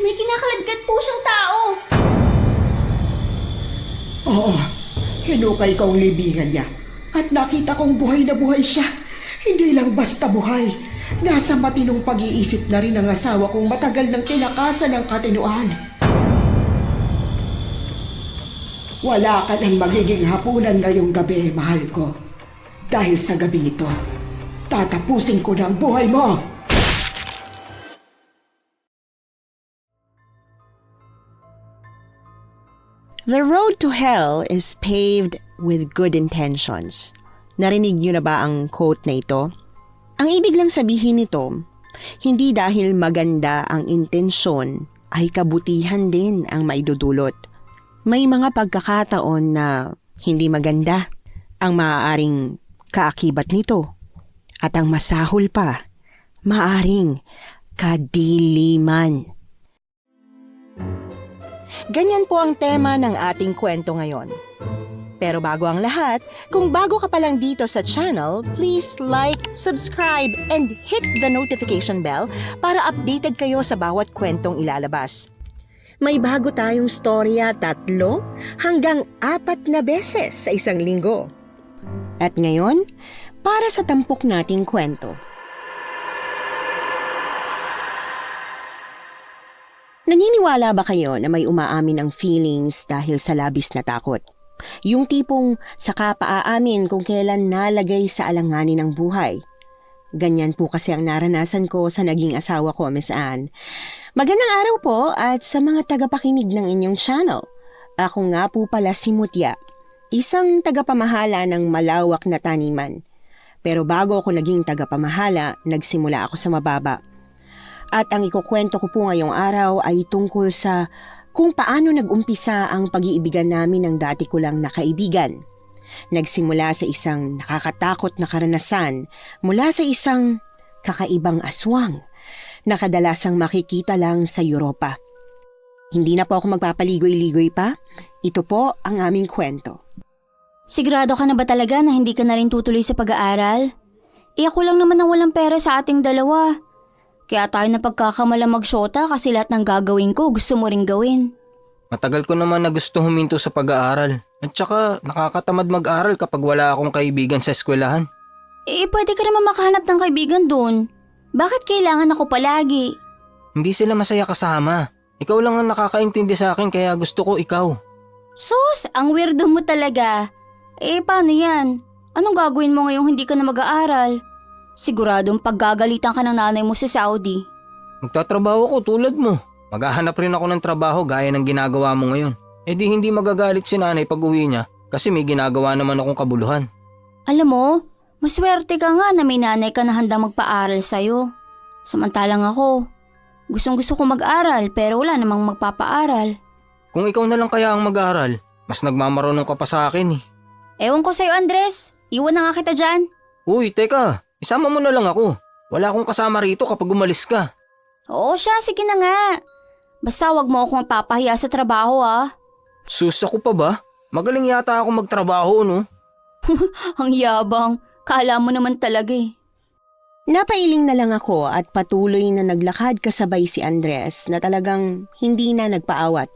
may kinakaladkad po siyang tao. Oo, hinukay ko ang libingan niya at nakita kong buhay na buhay siya. Hindi lang basta buhay. Nasa matinong pag-iisip na rin ang asawa kong matagal nang tinakasan ng katinuan. Wala ka ng magiging hapunan ngayong gabi, mahal ko. Dahil sa gabing ito, tatapusin ko na ang buhay mo. The road to hell is paved with good intentions. Narinig niyo na ba ang quote na ito? Ang ibig lang sabihin nito, hindi dahil maganda ang intensyon ay kabutihan din ang maidudulot. May mga pagkakataon na hindi maganda ang maaaring kaakibat nito. At ang masahol pa, maaaring kadiliman. Ganyan po ang tema ng ating kwento ngayon. Pero bago ang lahat, kung bago ka pa lang dito sa channel, please like, subscribe, and hit the notification bell para updated kayo sa bawat kwentong ilalabas. May bago tayong storya 3 hanggang 4 na beses sa isang linggo. At ngayon, para sa tampok nating kwento. Naniniwala ba kayo na may umaamin ang feelings dahil sa labis na takot? Yung tipong saka paaamin kung kailan nalagay sa alanganin ng buhay. Ganyan po kasi ang naranasan ko sa naging asawa ko, Miss Anne. Magandang araw po at sa mga tagapakinig ng inyong channel. Ako nga po pala si Mutya, isang tagapamahala ng malawak na taniman. Pero bago ako naging tagapamahala, nagsimula ako sa mababa. At ang ikukwento ko po ngayong araw ay tungkol sa kung paano nag-umpisa ang pag-iibigan namin ng dati ko lang na kaibigan. Nagsimula sa isang nakakatakot na karanasan mula sa isang kakaibang aswang na kadalasang makikita lang sa Europa. Hindi na po ako magpapaligoy-ligoy pa. Ito po ang aming kwento. Sigurado ka na ba talaga na hindi ka na rin tutuloy sa pag-aaral? Ako lang naman ang walang pera sa ating dalawa. Kaya tayo na pagkakamala magsyota kasi lahat ng gagawin ko gusto mo ring gawin. Matagal ko naman na gusto huminto sa pag-aaral. At saka nakakatamad mag-aral kapag wala akong kaibigan sa eskwelahan. Pwede ka naman makahanap ng kaibigan doon. Bakit kailangan ako palagi? Hindi sila masaya kasama. Ikaw lang ang nakakaintindi sa akin kaya gusto ko ikaw. Sus, ang weirdo mo talaga. Paano yan? Anong gagawin mo ngayong hindi ka na mag-aaral? Siguradong paggagalitan ka ng nanay mo sa Saudi. Magtatrabaho ko tulad mo. Maghahanap rin ako ng trabaho gaya ng ginagawa mo ngayon. Di hindi magagalit si nanay pag uwi niya kasi may ginagawa naman akong kabuluhan. Alam mo, maswerte ka nga na may nanay ka na handang magpaaral sa'yo. Samantalang ako, gustong-gusto ko mag-aral pero wala namang magpapaaral. Kung ikaw na lang kaya ang mag-aral, mas nagmamarunong ka pa sa akin . Ewan ko sa'yo, Andres. Iwan na nga kita dyan. Uy, teka. Isama mo na lang ako. Wala akong kasama rito kapag umalis ka. Oo siya, sige na nga. Basta wag mo akong mapapahiya sa trabaho Sus, ako pa ba? Magaling yata ako magtrabaho, no? Ang yabang. Kala mo naman talaga Napailing na lang ako at patuloy na naglakad kasabay si Andres na talagang hindi na nagpaawat.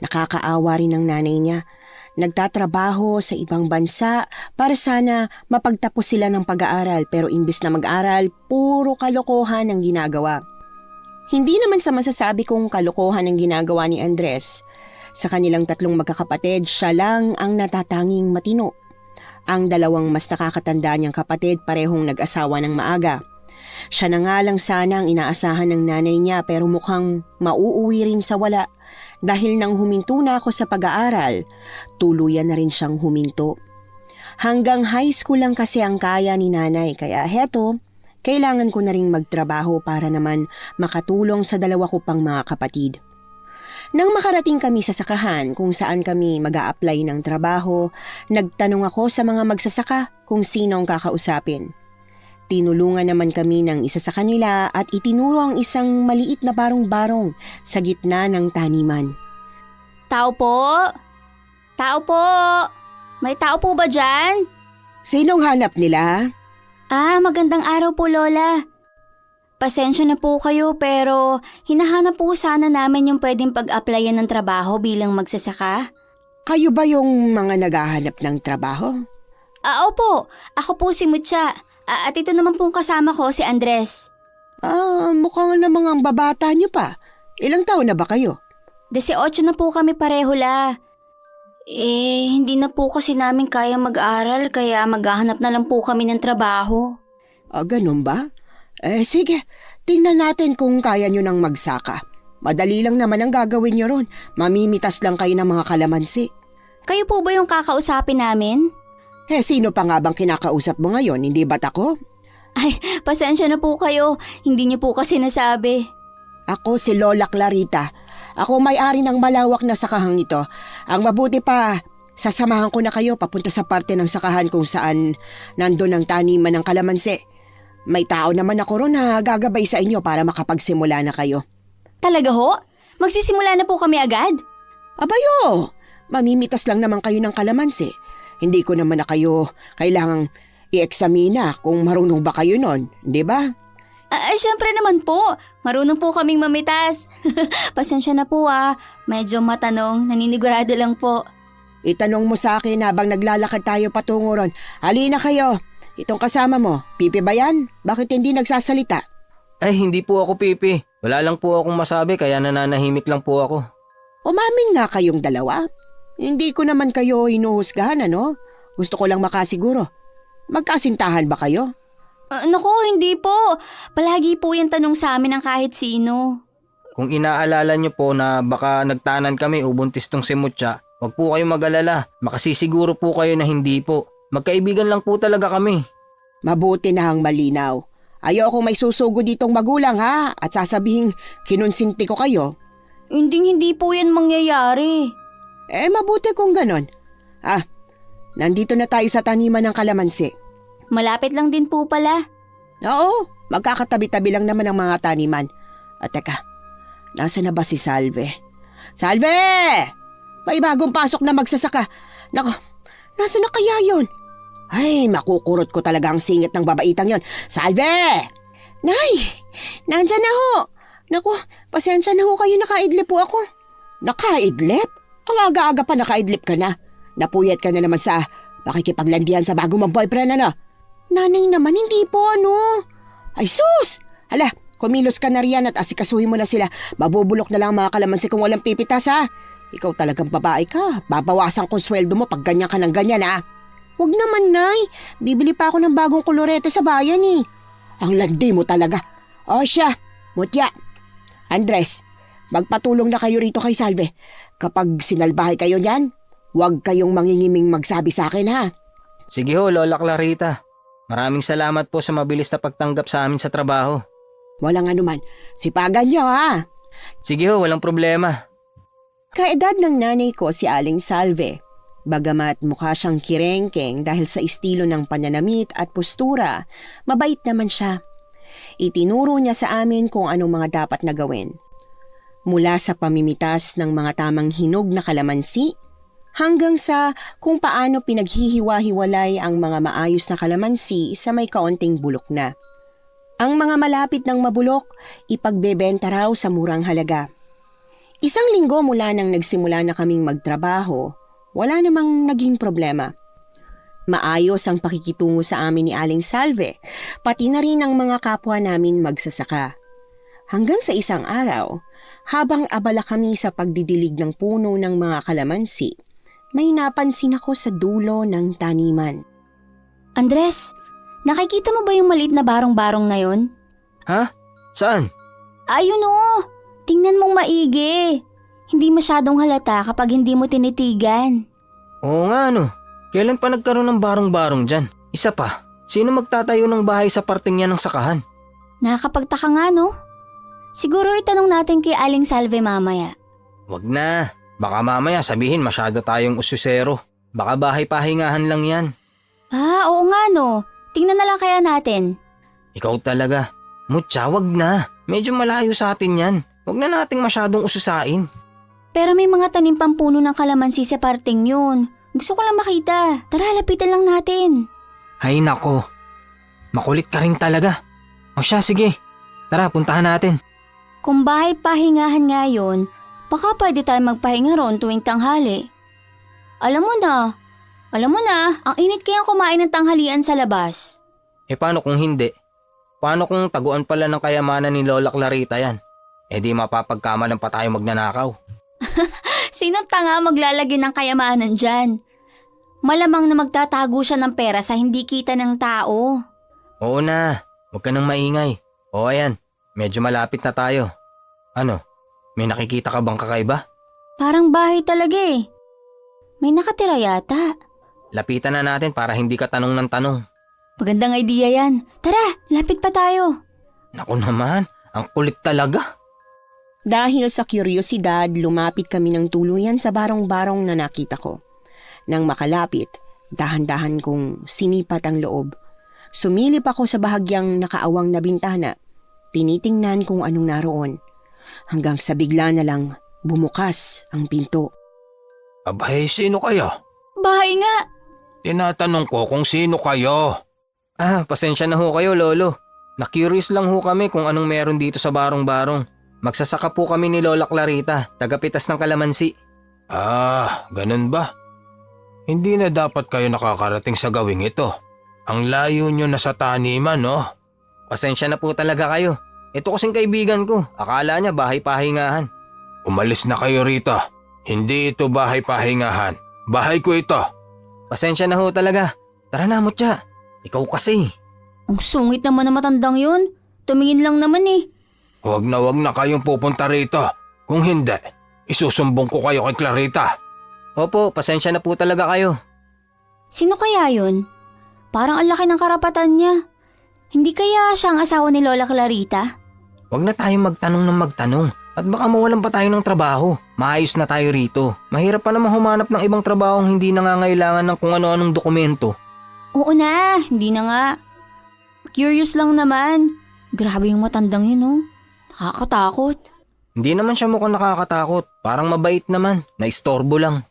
Nakakaawa rin ang nanay niya. Nagtatrabaho sa ibang bansa para sana mapagtapos sila ng pag-aaral pero imbis na mag-aral, puro kalokohan ang ginagawa. Hindi naman sa masasabi kong kalokohan ang ginagawa ni Andres. Sa kanilang 3 magkakapatid, siya lang ang natatanging matino. Ang 2 mas nakakatanda niyang kapatid parehong nag-asawa ng maaga. Siya na nga lang sana ang inaasahan ng nanay niya pero mukhang mauuwi rin sa wala. Dahil nang huminto na ako sa pag-aaral, tuluyan na rin siyang huminto. Hanggang high school lang kasi ang kaya ni nanay kaya heto, kailangan ko na ring magtrabaho para naman makatulong sa 2 ko pang mga kapatid. Nang makarating kami sa sakahan kung saan kami mag-a-apply ng trabaho, nagtanong ako sa mga magsasaka kung sino ang kakausapin. Tinulungan naman kami ng isa sa kanila at itinuro ang isang maliit na barong-barong sa gitna ng taniman. Tao po? Tao po? May tao po ba dyan? Sinong hanap nila? Magandang araw po, Lola. Pasensya na po kayo pero hinahanap po sana namin yung pwedeng pag-applyan ng trabaho bilang magsasaka. Kayo ba yung mga naghahanap ng trabaho? Opo. Ako po si Mucha. At ito naman pong kasama ko si Andres. Mukhang namang ang babata niyo pa. Ilang taon na ba kayo? 18 na po kami pareho la. Hindi na po kasi namin kaya mag-aral kaya maghahanap na lang po kami ng trabaho. Ganun ba? Sige, tingnan natin kung kaya nyo nang magsaka. Madali lang naman ang gagawin nyo ron. Mamimitas lang kayo ng mga kalamansi. Kayo po ba yung kakausapin namin? Sino pa nga bang kinakausap mo ngayon? Hindi ba't ako? Ay, pasensya na po kayo. Hindi niyo po kasi nasabi. Ako si Lola Clarita. Ako may-ari ng malawak na sakahang ito. Ang mabuti pa, sasamahan ko na kayo papunta sa parte ng sakahan kung saan nandun ang taniman ng kalamansi. May tao naman ako ron na gagabay sa inyo para makapagsimula na kayo. Talaga ho? Magsisimula na po kami agad? Abayo, mamimitas lang naman kayo ng kalamansi. Hindi ko naman na kayo kailangang i-eksamina kung marunong ba kayo nun, di ba? Syempre naman po. Marunong po kaming mamitas. Pasensya na po Medyo matanong, naninigurado lang po. Itanong mo sa akin habang naglalakad tayo patungo ron. Halina kayo. Itong kasama mo, Pipi ba yan? Bakit hindi nagsasalita? Ay, hindi po ako pipi. Wala lang po akong masabi kaya nananahimik lang po ako. Umamin nga kayong dalawa. Hindi ko naman kayo hinuhusgahan, ano? Gusto ko lang makasiguro. Magkasintahan ba kayo? Naku, hindi po. Palagi po yung tanong sa amin ng kahit sino. Kung inaalala niyo po na baka nagtanan kami o buntis tong si Mucha, wag po kayong mag-alala. Makasisiguro po kayo na hindi po. Magkaibigan lang po talaga kami. Mabuti na ang malinaw. Ayoko may susugo ditong magulang ha at sasabihing kinonsinti ko kayo. Hindi po yan mangyayari. Mabuti kung ganon. Nandito na tayo sa taniman ng kalamansi. Malapit lang din po pala. Oo, magkakatabi-tabi lang naman ang mga taniman. At teka, nasa na ba si Salve? Salve! May bagong pasok na magsasaka. Nako, nasa na kaya yun? Ay, makukurot ko talaga ang singit ng babaitang yon. Salve! Nay, nandyan na ho. Naku, pasensya na ho kayo, nakaidlip po ako. Nakaidlip? Ang aga-aga pa nakaidlip ka na. Napuyat ka na naman sa makikipaglandian sa bago mong boyfriend, ano? Nanay naman, hindi po, ano? Ay sus! Hala, kumilos ka na riyan at asikasuhin mo na sila. Mabubulok na lang ang mga kalamansi kung walang pipitas, ha? Ikaw talagang babae ka. Babawasan kong sweldo mo pag ganyan ka ng ganyan, ha? Huwag naman, Nay. Bibili pa ako ng bagong kolorete sa bayan, eh. Ang landi mo talaga. O siya, Mutya. Andres, magpatulong na kayo rito kay Salve. Kapag sinalbahay kayo niyan, huwag kayong mangingiming magsabi sa akin, ha? Sige ho, Lola Clarita. Maraming salamat po sa mabilis na pagtanggap sa amin sa trabaho. Walang anuman. Sipagan niyo, ha? Sige ho, walang problema. Kaedad ng nanay ko si Aling Salve. Bagamat mukha siyang kirengkeng dahil sa estilo ng pananamit at postura, mabait naman siya. Itinuro niya sa amin kung anong mga dapat na gawin. Mula sa pamimitas ng mga tamang hinog na kalamansi, hanggang sa kung paano pinaghihiwa-hiwalay ang mga maayos na kalamansi sa may kaunting bulok na. Ang mga malapit ng mabulok, ipagbebenta raw sa murang halaga. Isang linggo mula nang nagsimula na kaming magtrabaho, wala namang naging problema. Maayos ang pakikitungo sa amin ni Aling Salve, pati na rin ang mga kapwa namin magsasaka. Hanggang sa isang araw, habang abala kami sa pagdidilig ng puno ng mga kalamansi, may napansin ako sa dulo ng taniman. Andres, nakikita mo ba yung maliit na barong-barong na yun? Ha? Saan? Ayun o, tingnan mong maigi. Hindi masyadong halata kapag hindi mo tinitigan. Oo nga ano. Kailan pa nagkaroon ng barong-barong dyan? Isa pa, sino magtatayo ng bahay sa parting yan ng sakahan? Nakakapagtaka nga no? Siguro itanong natin kay Aling Salve mamaya. Wag na. Baka mamaya sabihin masyado tayong ususero. Baka bahay-pahingahan lang yan. Oo nga no. Tingnan na lang kaya natin. Ikaw talaga. Mutya, wag na. Medyo malayo sa atin yan. Wag na nating masyadong ususain. Pero may mga tanim pang puno ng kalamansi sa parting yun. Gusto ko lang makita. Tara, lapitan lang natin. Ay nako. Makulit ka rin talaga. O siya, sige. Tara, puntahan natin. Kung bahay pahingahan nga yun, baka pwede tayo magpahinga ron tuwing tanghali. Alam mo na, ang init kayang kumain ng tanghalian sa labas. Paano kung hindi? Paano kung taguan pala ng kayamanan ni Lola Clarita yan? Di mapapagkamalan pa tayo magnanakaw. Sinong tanga maglalagay ng kayamanan dyan? Malamang na magtatago siya ng pera sa hindi kita ng tao. Oo na, huwag ka nang maingay. O ayan, medyo malapit na tayo. Ano, may nakikita ka bang kakaiba? Parang bahay talaga eh. May nakatira yata. Lapitan na natin para hindi ka tanong ng tanong. Magandang idea yan. Tara, lapit pa tayo. Naku naman, ang kulit talaga. Dahil sa kuryosidad, lumapit kami ng tuluyan sa barong-barong na nakita ko. Nang makalapit, dahan-dahan kong sinipat ang loob. Sumilip ako sa bahagyang nakaawang na bintana. Tinitingnan kung anong naroon. Hanggang sa bigla na lang bumukas ang pinto. Abay, sino kayo? Bahay nga. Tinatanong ko kung sino kayo. Pasensya na ho kayo, Lolo. Na-curious lang ho kami kung anong meron dito sa barong-barong. Magsasaka po kami ni Lola Clarita, tagapitas ng kalamansi. Ganun ba? Hindi na dapat kayo nakakarating sa gawing ito. Ang layo nyo na sa taniman, no? Pasensya na po talaga kayo. Ito kasing kaibigan ko, akala niya bahay pahingahan. Umalis na kayo rito. Hindi ito bahay pahingahan. Bahay ko ito. Pasensya na ho talaga. Tara na, Mutya. Ikaw kasi. Ang sungit naman na matandang yun. Tumingin lang naman eh. Huwag na kayong pupunta rito. Kung hindi, isusumbong ko kayo kay Clarita. Opo, pasensya na po talaga kayo. Sino kaya yun? Parang ang laki ng karapatan niya. Hindi kaya siya ang asawa ni Lola Clarita? Huwag na tayong magtanong ng magtanong. At baka mawalan pa tayo ng trabaho. Maayos na tayo rito. Mahirap pa naman humanap ng ibang trabahong hindi nangangailangan ng kung ano-anong dokumento. Oo na, hindi na nga. Curious lang naman. Grabe yung matandang yun, oh. Nakakatakot. Hindi naman siya mukhang nakakatakot. Parang mabait naman. Naistorbo lang.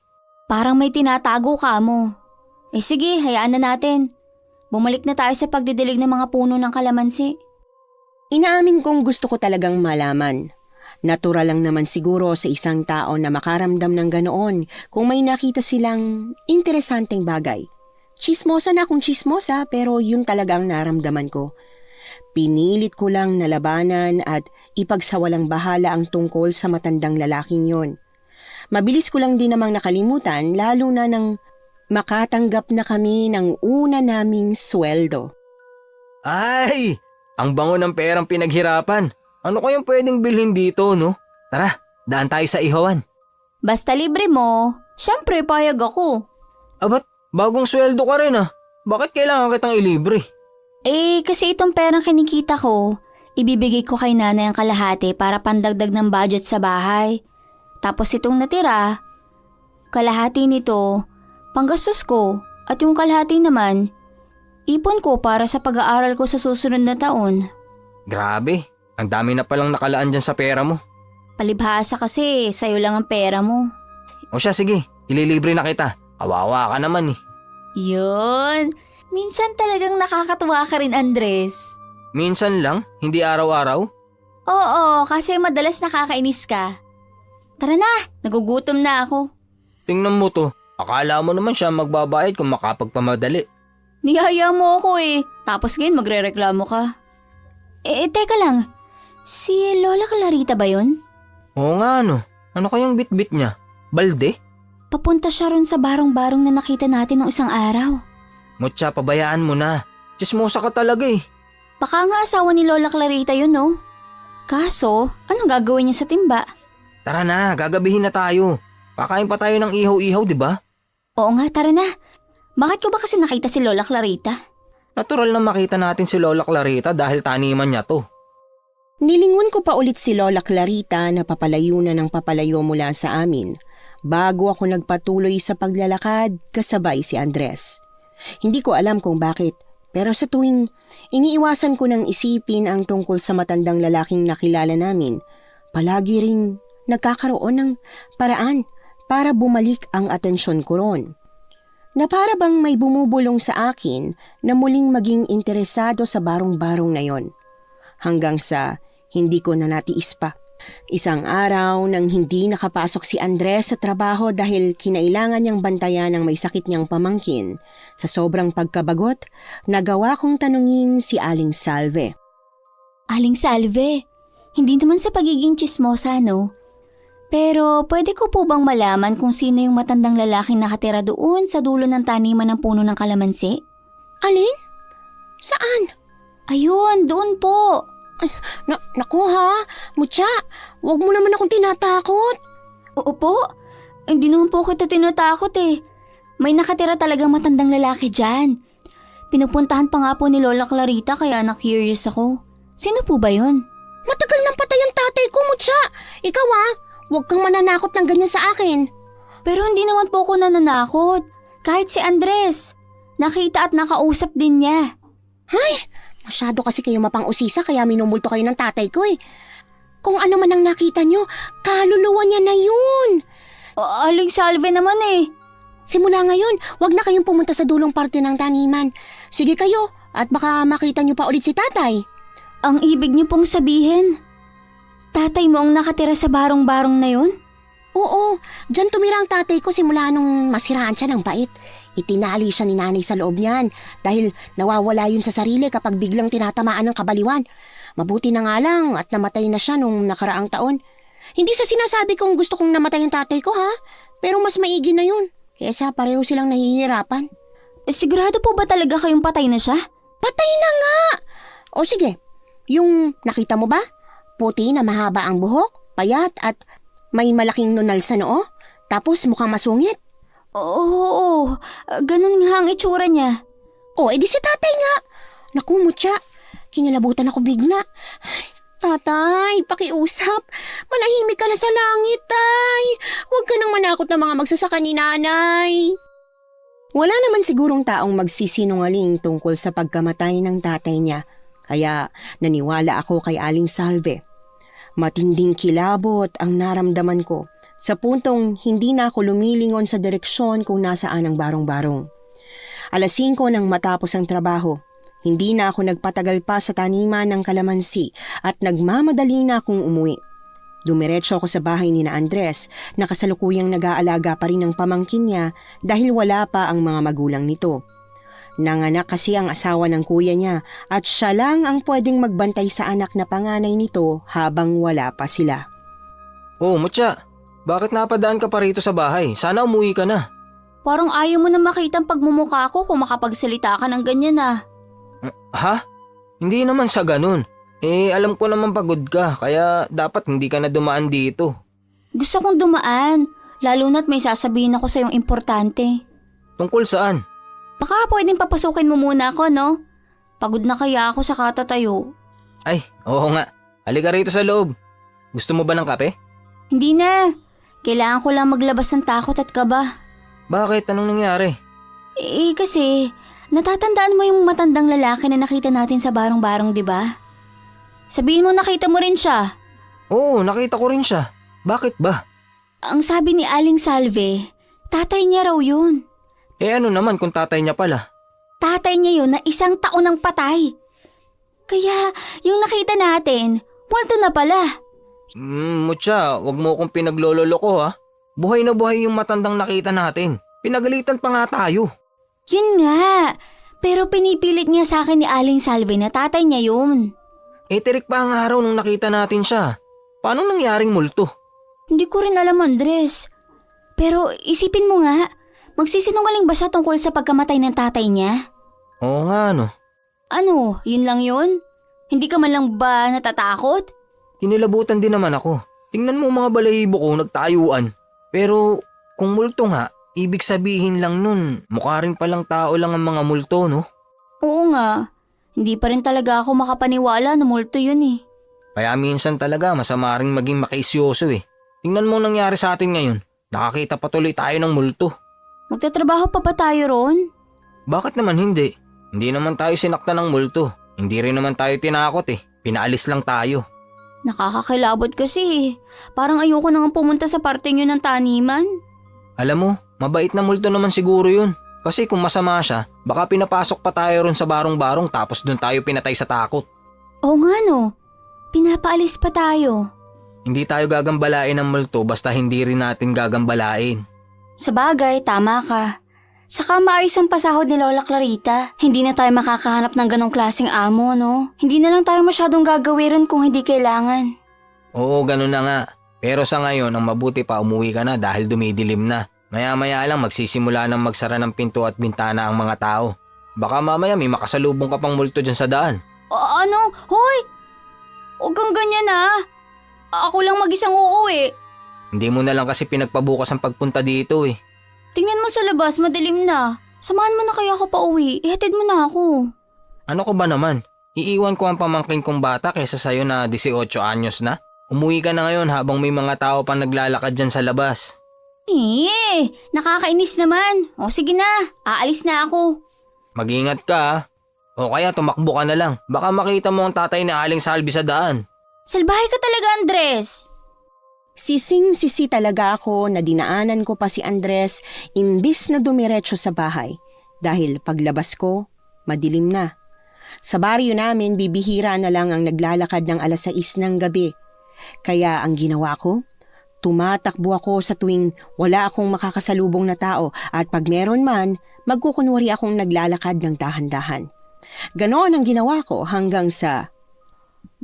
Parang may tinatago ka mo. Sige, hayaan na natin. Bumalik na tayo sa pagdidilig ng mga puno ng kalamansi. Inaamin kong gusto ko talagang malaman. Natural lang naman siguro sa isang tao na makaramdam ng ganoon kung may nakita silang interesanteng bagay. Chismosa na akong chismosa pero yun talagang naramdaman ko. Pinilit ko lang na labanan at ipagsawalang bahala ang tungkol sa matandang lalaking yon. Mabilis ko lang din namang nakalimutan lalo na nang makatanggap na kami ng una naming sweldo. Ay! Ang bango ng perang pinaghirapan. Ano kayang pwedeng bilhin dito, no? Tara, daan tayo sa ihawan. Basta libre mo, syempre payag ako. Ba't bagong sweldo ka rin ah? Bakit kailangan kitang ilibre? Kasi itong perang kinikita ko, ibibigay ko kay nanay ang kalahati para pandagdag ng budget sa bahay. Tapos itong natira, kalahati nito, panggastos ko at yung kalahati naman, ipon ko para sa pag-aaral ko sa susunod na taon. Grabe, ang dami na palang nakalaan dyan sa pera mo. Palibhasa kasi, sa'yo lang ang pera mo. O siya, sige, ililibre na kita. Kawawa ka naman eh. Yun! Minsan talagang nakakatuwa ka rin, Andres. Minsan lang, hindi araw-araw. Oo, kasi madalas nakakainis ka. Tara na, nagugutom na ako. Tingnan mo to, akala mo naman siya magbabayad kung makapagpamadali. Niyaya mo ako eh, tapos ngayon magrereklamo ka. Teka lang, si Lola Clarita ba yun? Oo nga no, ano kayang bit-bit niya? Balde? Papunta siya ron sa barong-barong na nakita natin noong isang araw. Mutya, pabayaan mo na. Chismosa ka talaga eh. Baka nga asawa ni Lola Clarita yun, no? Kaso, anong gagawin niya sa timba? Tara na, gagabihin na tayo. Kakain pa tayo ng ihaw-ihaw, di ba? Oo nga, tara na. Bakit ko ba kasi nakita si Lola Clarita? Natural na makita natin si Lola Clarita dahil taniman niya to. Nilingon ko pa ulit si Lola Clarita na papalayo na ng papalayo mula sa amin bago ako nagpatuloy sa paglalakad kasabay si Andres. Hindi ko alam kung bakit, pero sa tuwing iniiwasan ko ng isipin ang tungkol sa matandang lalaking nakilala namin, palagi ring nagkakaroon ng paraan para bumalik ang atensyon ko ron. Na para bang may bumubulong sa akin na muling maging interesado sa barong-barong na yon. Hanggang sa Hindi ko na natiis pa. Isang araw nang hindi nakapasok si Andres sa trabaho dahil kinailangan niyang bantayan ng may sakit niyang pamangkin, sa sobrang pagkabagot, nagawa kong tanungin si Aling Salve. Aling Salve, hindi naman sa pagiging tsismosa, no? Pero pwede ko po bang malaman kung sino yung matandang lalaking nakatira doon sa dulo ng taniman ng puno ng kalamansi? Alin? Saan? Ayun, doon po. Naku ha, Mutya, wag mo naman akong tinatakot. Oo po, hindi naman po kita tinatakot eh. May nakatira talagang matandang lalaki dyan. Pinupuntahan pa nga po ni Lola Clarita kaya na-curious ako. Sino po ba yun? Matagal nang patay ang tatay ko, Mutya. Ikaw wag kang mananakot ng ganyan sa akin. Pero hindi naman po ako nananakot. Kahit si Andres. Nakita at nakausap din niya. Ay, masyado kasi kayo mapang-usisa kaya minumulto kayo ng tatay ko eh. Kung ano man ang nakita nyo, kaluluwa niya na yun. Aling Salve naman eh. Simula ngayon, wag na kayong pumunta sa dulong parte ng taniman. Sige kayo, at baka makita nyo pa ulit si tatay. Ang ibig niyo pong sabihin, tatay mo ang nakatira sa barong-barong na yun? Oo, dyan tumira ang tatay ko simula nung masiraan siya ng bait. Itinali siya ni nanay sa loob niyan dahil nawawala yun sa sarili kapag biglang tinatamaan ng kabaliwan. Mabuti na nga lang at namatay na siya nung nakaraang taon. Hindi sa sinasabi kong gusto kong namatay ang tatay ko ha, pero mas maigi na yun. Kesa pareho silang nahihirapan. Sigurado po ba talaga kayong patay na siya? Patay na nga! O sige, yung nakita mo ba? Puti na mahaba ang buhok, payat at may malaking nunal sa noo, tapos mukhang masungit. Oo, ganun nga ang itsura niya. O, edi si tatay nga. Naku, Mutya, kinilabutan ako bigla. Tatay, pakiusap. Manahimik ka na sa langit, tay. Huwag ka nang manakot ng mga magsasaka ni nanay. Wala naman sigurong taong magsisinungaling tungkol sa pagkamatay ng tatay niya, kaya naniwala ako kay Aling Salve. Matinding kilabot ang naramdaman ko sa puntong hindi na ako lumilingon sa direksyon kung nasaan ang barong-barong. 5:00 nang matapos ang trabaho. Hindi na ako nagpatagal pa sa taniman ng kalamansi at nagmamadali na akong umuwi. Dumiretso ako sa bahay ni na Andres na kasalukuyang nag-aalaga pa rin ng pamangkin niya dahil wala pa ang mga magulang nito. Nanganak kasi ang asawa ng kuya niya at siya lang ang pwedeng magbantay sa anak na panganay nito habang wala pa sila. Oh, Mutya, bakit napadaan ka pa rito sa bahay? Sana umuwi ka na. Parang ayaw mo na makita ang pagmumukha ko kung makapagsalita ka ng ganyan ah. Ha? Hindi naman sa ganun. Alam ko naman pagod ka, kaya dapat hindi ka na dumaan dito. Gusto kong dumaan, lalo na't may sasabihin ako sa yung importante. Tungkol saan? Baka pwedeng papasukin mo muna ako, no? Pagod na kaya ako sa katatayo. Ay, oo nga. Halika rito sa loob. Gusto mo ba ng kape? Hindi na. Kailangan ko lang maglabas ng takot at kaba. Bakit? Anong nangyari? Kasi natatandaan mo yung matandang lalaki na nakita natin sa barong-barong, di ba? Sabihin mo nakita mo rin siya. Oo, nakita ko rin siya. Bakit ba? Ang sabi ni Aling Salve, tatay niya raw yun. Ano naman kung tatay niya pala? Tatay niya yun na 1 taon nang patay. Kaya yung nakita natin, multo na pala. Mutya, wag mo akong pinaglololoko ha. Buhay na buhay yung matandang nakita natin. Pinagalitan pa nga tayo. Yun nga, pero pinipilit niya sa akin ni Aling Salve na tatay niya yun. Tirik pa ang araw nung nakita natin siya. Paano nangyaring multo? Hindi ko rin alam, Andres. Pero isipin mo nga, magsisinungaling ba siya tungkol sa pagkamatay ng tatay niya? Oo nga no. Ano, yun lang yun? Hindi ka man lang ba natatakot? Kinilabutan din naman ako. Tingnan mo mga balahibo ko nagtayuan. Pero kung multo nga, ibig sabihin lang nun, mukha rin palang tao lang ang mga multo, no? Oo nga, hindi pa rin talaga ako makapaniwala na multo yun eh. Kaya minsan talaga masama rin maging makaisyoso eh. Tingnan mo nangyari sa atin ngayon. Nakakita pa tuloy tayo ng multo. Magtatrabaho pa ba tayo ron? Bakit naman hindi? Hindi naman tayo sinaktan ng multo. Hindi rin naman tayo tinakot eh. Pinaalis lang tayo. Nakakakilabot kasi eh. Parang ayoko na nga pumunta sa parteng yun ng taniman. Alam mo, mabait na multo naman siguro yun. Kasi kung masama siya, baka pinapasok pa tayo ron sa barong-barong tapos doon tayo pinatay sa takot. Oo nga no. Pinapaalis pa tayo. Hindi tayo gagambalain ng multo basta hindi rin natin gagambalain. Sabagay, tama ka. Saka maayos ang pasahod ni Lola Clarita. Hindi na tayo makakahanap ng ganong klaseng amo, no? Hindi na lang tayo masyadong gagawiran kung hindi kailangan. Oo, ganun na nga. Pero sa ngayon, ang mabuti pa umuwi ka na dahil dumidilim na. Maya-maya lang magsisimula ng magsara ng pinto at bintana ang mga tao. Baka mamaya may makasalubong ka pang multo dyan sa daan. Ano? Hoy! Huwag kang ganyan ah. Ako lang mag-isang uuwi. Hindi mo na lang kasi pinagpabukas ang pagpunta dito eh. Tingnan mo sa labas, madilim na. Samahan mo na kaya ako pa uwi. Ihatid mo na ako. Ano ko ba naman? Iiwan ko ang pamangkin kong bata kaysa sa'yo na 18 anyos na? Umuwi ka na ngayon habang may mga tao pang naglalakad dyan sa labas. Nakakainis naman. O sige na, aalis na ako. Mag-ingat ka ha. O kaya tumakbo ka na lang. Baka makita mo ang tatay ni Aling Salvi sa daan. Salbahe ka talaga, Andres. Sising-sisi talaga ako na dinaanan ko pa si Andres imbis na dumiretso sa bahay. Dahil paglabas ko, madilim na. Sa baryo namin, bibihira na lang ang naglalakad ng 6:00 ng gabi. Kaya ang ginawa ko, tumatakbo ako sa tuwing wala akong makakasalubong na tao at pag meron man, magkukunwari akong naglalakad ng dahan-dahan. Ganon ang ginawa ko hanggang sa...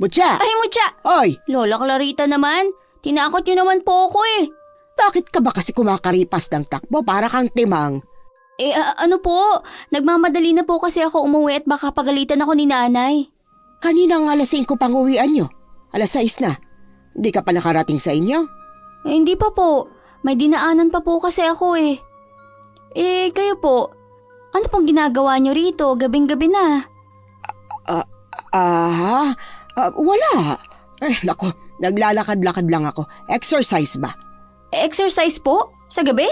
Mutya! Ay, Mutya! Oy! Lola Clarita naman. Tinakot niyo naman po ako eh. Bakit ka ba kasi kumakaripas ng takbo para kang timang? Ano po? Nagmamadali na po kasi ako umuwi at baka pagalitan ako ni nanay. Kaninang 5:00 pang uwian nyo. 6:00 na. Hindi ka pa nakarating sa inyo? Hindi pa po. May dinaanan pa po kasi ako eh. Kayo po. Ano pong ginagawa niyo rito? Gabing-gabi na. Wala. Naku, naglalakad-lakad lang ako. Exercise ba? Exercise po? Sa gabi?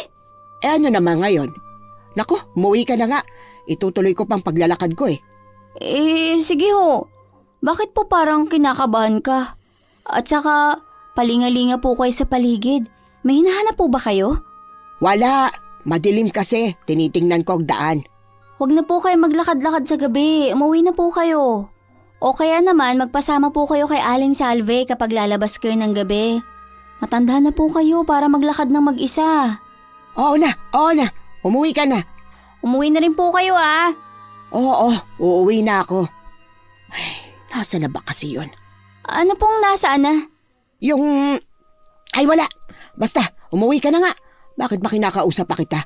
Ano naman ngayon? Naku, umuwi ka na nga. Itutuloy ko pang paglalakad ko eh. Sige ho. Bakit po parang kinakabahan ka? At saka, palingalinga po kayo sa paligid. May hinahanap po ba kayo? Wala. Madilim kasi. Tinitingnan ko ang daan. Huwag na po kayo maglakad-lakad sa gabi. Umuwi na po kayo. O kaya naman, magpasama po kayo kay Aling Salve kapag lalabas kayo ng gabi. Matanda na po kayo para maglakad ng mag-isa. Oo na. Umuwi ka na. Umuwi na rin po kayo ah. Oo, uuwi na ako. Ay, nasa na ba kasi yun? Ano pong nasaan na? Ay wala. Basta, umuwi ka na nga. Bakit ba kinakausap pa kita?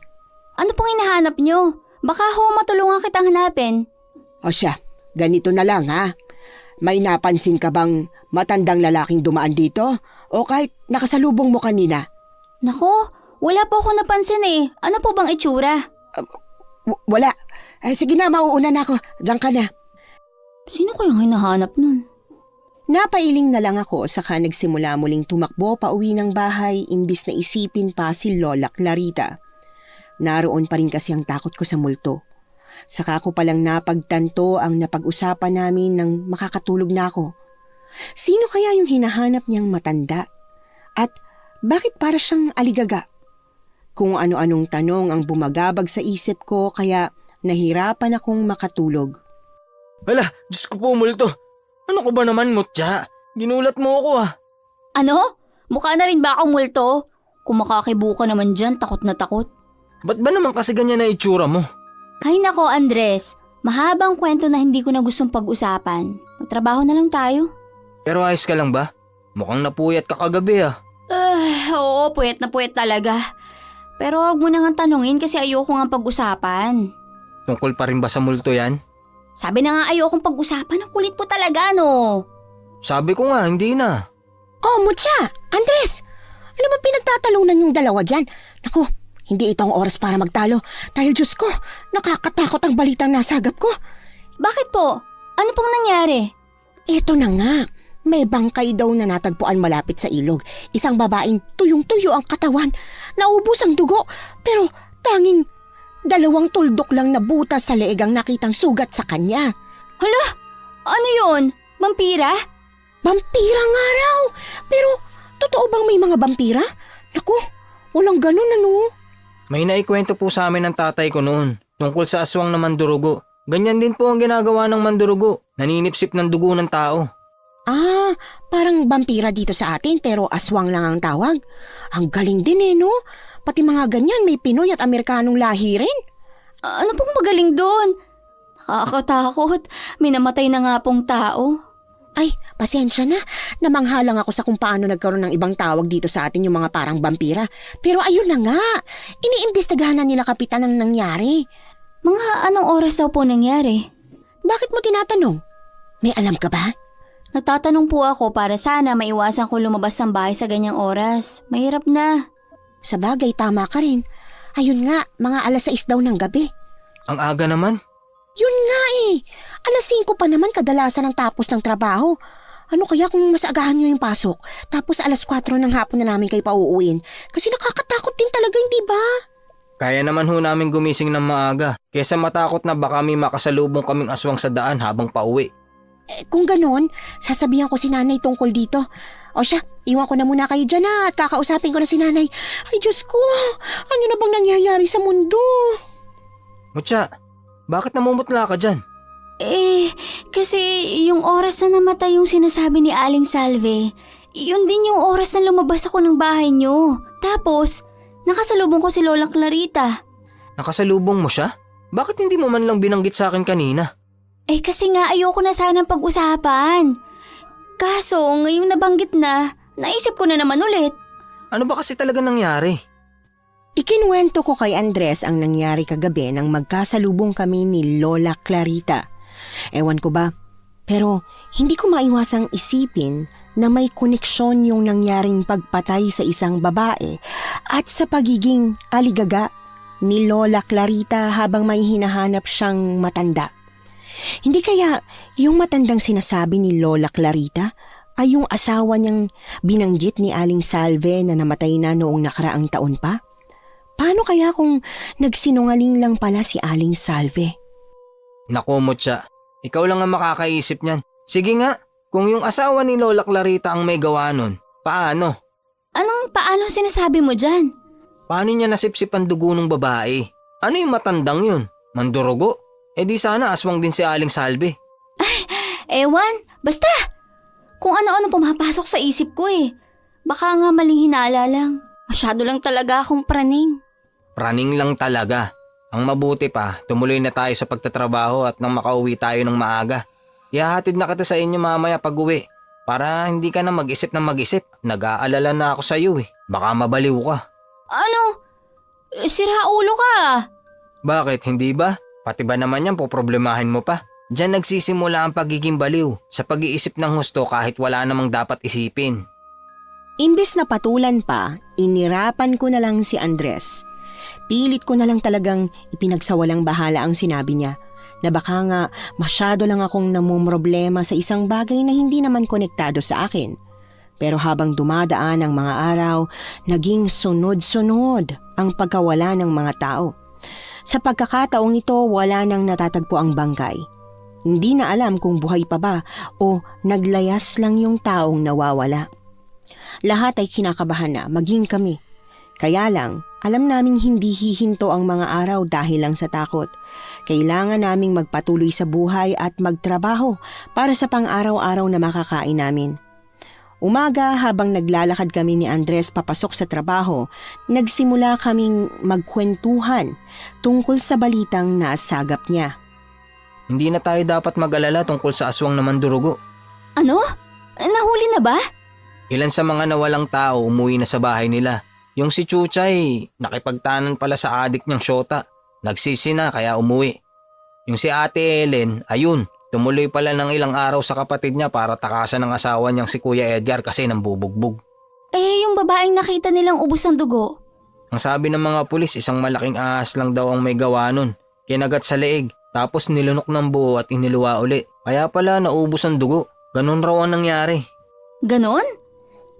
Ano pong hinahanap nyo? Baka ho matulungan kitang hanapin. O siya, ganito na lang ha. May napansin ka bang matandang lalaking dumaan dito? O kahit nakasalubong mo kanina? Nako, wala po ako napansin eh. Ano po bang itsura? Wala. Sige na, mauuna na ako. Diyan ka na. Sino kayang hinahanap nun? Napailing na lang ako saka nagsimula muling tumakbo pa uwi ng bahay imbis na isipin pa si Lola Clarita. Naroon pa rin kasi ang takot ko sa multo. Saka ko palang napagtanto ang napag-usapan namin nang makakatulog na ako. Sino kaya yung hinahanap niyang matanda? At bakit para siyang aligaga? Kung ano-anong tanong ang bumagabag sa isip ko kaya nahirapan akong makatulog. Hala, Diyos ko po multo. Ano ko ba naman, Mutya? Ginulat mo ako ah. Ano? Mukha na rin ba akong multo? Kung makakibuka naman dyan, takot na takot. Ba't ba naman kasi ganyan na itsura mo? Ay nako Andres, mahabang kwento na hindi ko na gustong pag-usapan. Magtrabaho na lang tayo. Pero ayos ka lang ba? Mukhang napuyat ka kagabi ah. Oo, puyat na puyat talaga. Pero huwag mo na nga tanungin kasi ayoko nga pag-usapan. Tungkol pa rin ba sa multo yan? Sabi na nga ayokong pag-usapan, ang kulit po talaga no. Sabi ko nga, hindi na. Oh, Mutya! Andres! Ano ba pinagtatalunan yung dalawa dyan? Naku, hindi ito ang oras para magtalo. Dahil Diyos ko, nakakatakot ang balitang nasagap ko. Bakit po? Ano pong nangyari? Ito na nga, may bangkay daw na natagpuan malapit sa ilog. Isang babaeng tuyong-tuyo ang katawan. Naubos ang dugo, pero tanging 2 tuldok lang na butas sa leeg ang nakitang sugat sa kanya. Hala, ano yun? Vampira? Vampira nga raw! Pero totoo bang may mga vampira? Naku, walang ganun ano. May naikwento po sa amin ng tatay ko noon tungkol sa aswang na mandurugo. Ganyan din po ang ginagawa ng mandurugo, naninipsip ng dugo ng tao. Ah, parang vampira dito sa atin pero aswang lang ang tawag. Ang galing din no? Pati mga ganyan may Pinoy at Amerikanong lahi rin. Ano pong magaling doon? Nakakatakot. May namatay na nga pong tao. Ay, pasensya na. Namangha lang ako sa kung paano nagkaroon ng ibang tawag dito sa atin yung mga parang vampira. Pero ayun na nga, iniimbestigahan na nila kapitan ang nangyari. Mga anong oras daw po nangyari? Bakit mo tinatanong? May alam ka ba? Nagtatanong po ako para sana maiwasan ko lumabas ng bahay sa ganyang oras. Mahirap na. Sa bagay, tama ka rin. Ayun nga, mga 6:00 daw ng gabi. Ang aga naman. Yun nga 5:00 pa naman kadalasan ang tapos ng trabaho. Ano kaya kung mas agahan nyo yung pasok, tapos 4:00 ng hapon na namin kayo pauuwiin? Kasi nakakatakot din talaga, hindi ba? Kaya naman ho namin gumising ng maaga. Kesa matakot na baka may makasalubong kaming aswang sa daan habang pauwi. Kung ganon, sasabihan ko si nanay tungkol dito. O siya, iwan ko na muna kayo dyan at kakausapin ko na si nanay. Ay Diyos ko, ano na bang nangyayari sa mundo? Mutya, bakit namumutla ka dyan? Kasi yung oras na namatay yung sinasabi ni Aling Salve, yun din yung oras na lumabas ako ng bahay nyo. Tapos, nakasalubong ko si Lola Clarita. Nakasalubong mo siya? Bakit hindi mo man lang binanggit sa akin kanina? Kasi nga ayoko na sanang pag-usapan. Kaso, ngayong nabanggit na, naisip ko na naman ulit. Ano ba kasi talaga nangyari? Ikinuwento ko kay Andres ang nangyari kagabi nang magkasalubong kami ni Lola Clarita. Ewan ko ba, pero hindi ko maiwasang isipin na may koneksyon yung nangyaring pagpatay sa isang babae at sa pagiging aligaga ni Lola Clarita habang may hinahanap siyang matanda. Hindi kaya yung matandang sinasabi ni Lola Clarita ay yung asawa niyang binanggit ni Aling Salve na namatay na noong nakaraang taon pa? Paano kaya kung nagsinungaling lang pala si Aling Salve? Naku, Mutya, ikaw lang ang makakaisip niyan. Sige nga, kung yung asawa ni Lola Clarita ang may gawa nun, paano? Paano sinasabi mo dyan? Paano niya nasipsip ang dugo ng babae? Ano yung matandang yun? Mandurugo? Di sana aswang din si Aling Salve. Ewan, basta. Kung ano-ano pumapasok sa isip ko Baka nga maling hinala lang. Masyado lang talaga akong praning. Praning lang talaga. Ang mabuti pa, tumuloy na tayo sa pagtatrabaho at nang makauwi tayo ng maaga. Ihahatid na kita sa inyo mamaya pag uwi. Para hindi ka na mag-isip ng mag-isip. Nag-aalala na ako sa iyo Baka mabaliw ka. Ano? Sira ulo ka. Bakit, hindi ba? Pati ba naman yan poproblemahin mo pa? Diyan nagsisimula ang pagiging baliw sa pag-iisip ng husto kahit wala namang dapat isipin. Imbes na patulan pa, inirapan ko na lang si Andres. Pilit ko na lang talagang ipinagsawalang bahala ang sinabi niya na baka nga masyado lang akong namumroblema sa isang bagay na hindi naman konektado sa akin. Pero habang dumadaan ang mga araw, naging sunod-sunod ang pagkawala ng mga tao. Sa pagkakataong ito, wala nang natatagpo ang bangkay. Hindi na alam kung buhay pa ba o naglayas lang yung taong nawawala. Lahat ay kinakabahan na, maging kami. Kaya lang, alam naming hindi hihinto ang mga araw dahil lang sa takot. Kailangan naming magpatuloy sa buhay at magtrabaho para sa pang-araw-araw na makakain namin. Umaga habang naglalakad kami ni Andres papasok sa trabaho, nagsimula kaming magkwentuhan tungkol sa balitang nasagap niya. Hindi na tayo dapat mag-alala tungkol sa aswang na mandurugo. Ano? Nahuli na ba? Ilan sa mga nawalang tao umuwi na sa bahay nila. Yung si Chuchay, nakipagtanan pala sa adik niyang syota. Nagsisi na kaya umuwi. Yung si Ate Ellen, ayun, tumuloy pala ng ilang araw sa kapatid niya para takasan ng asawa niyang si Kuya Edgar kasi nambubugbog. Yung babaeng nakita nilang ubos ng dugo. Ang sabi ng mga pulis, isang malaking ahas lang daw ang may gawa nun. Kinagat sa leeg, tapos nilunok ng buo at iniluwa uli. Kaya pala naubos ang dugo. Ganon raw ang nangyari. Ganon?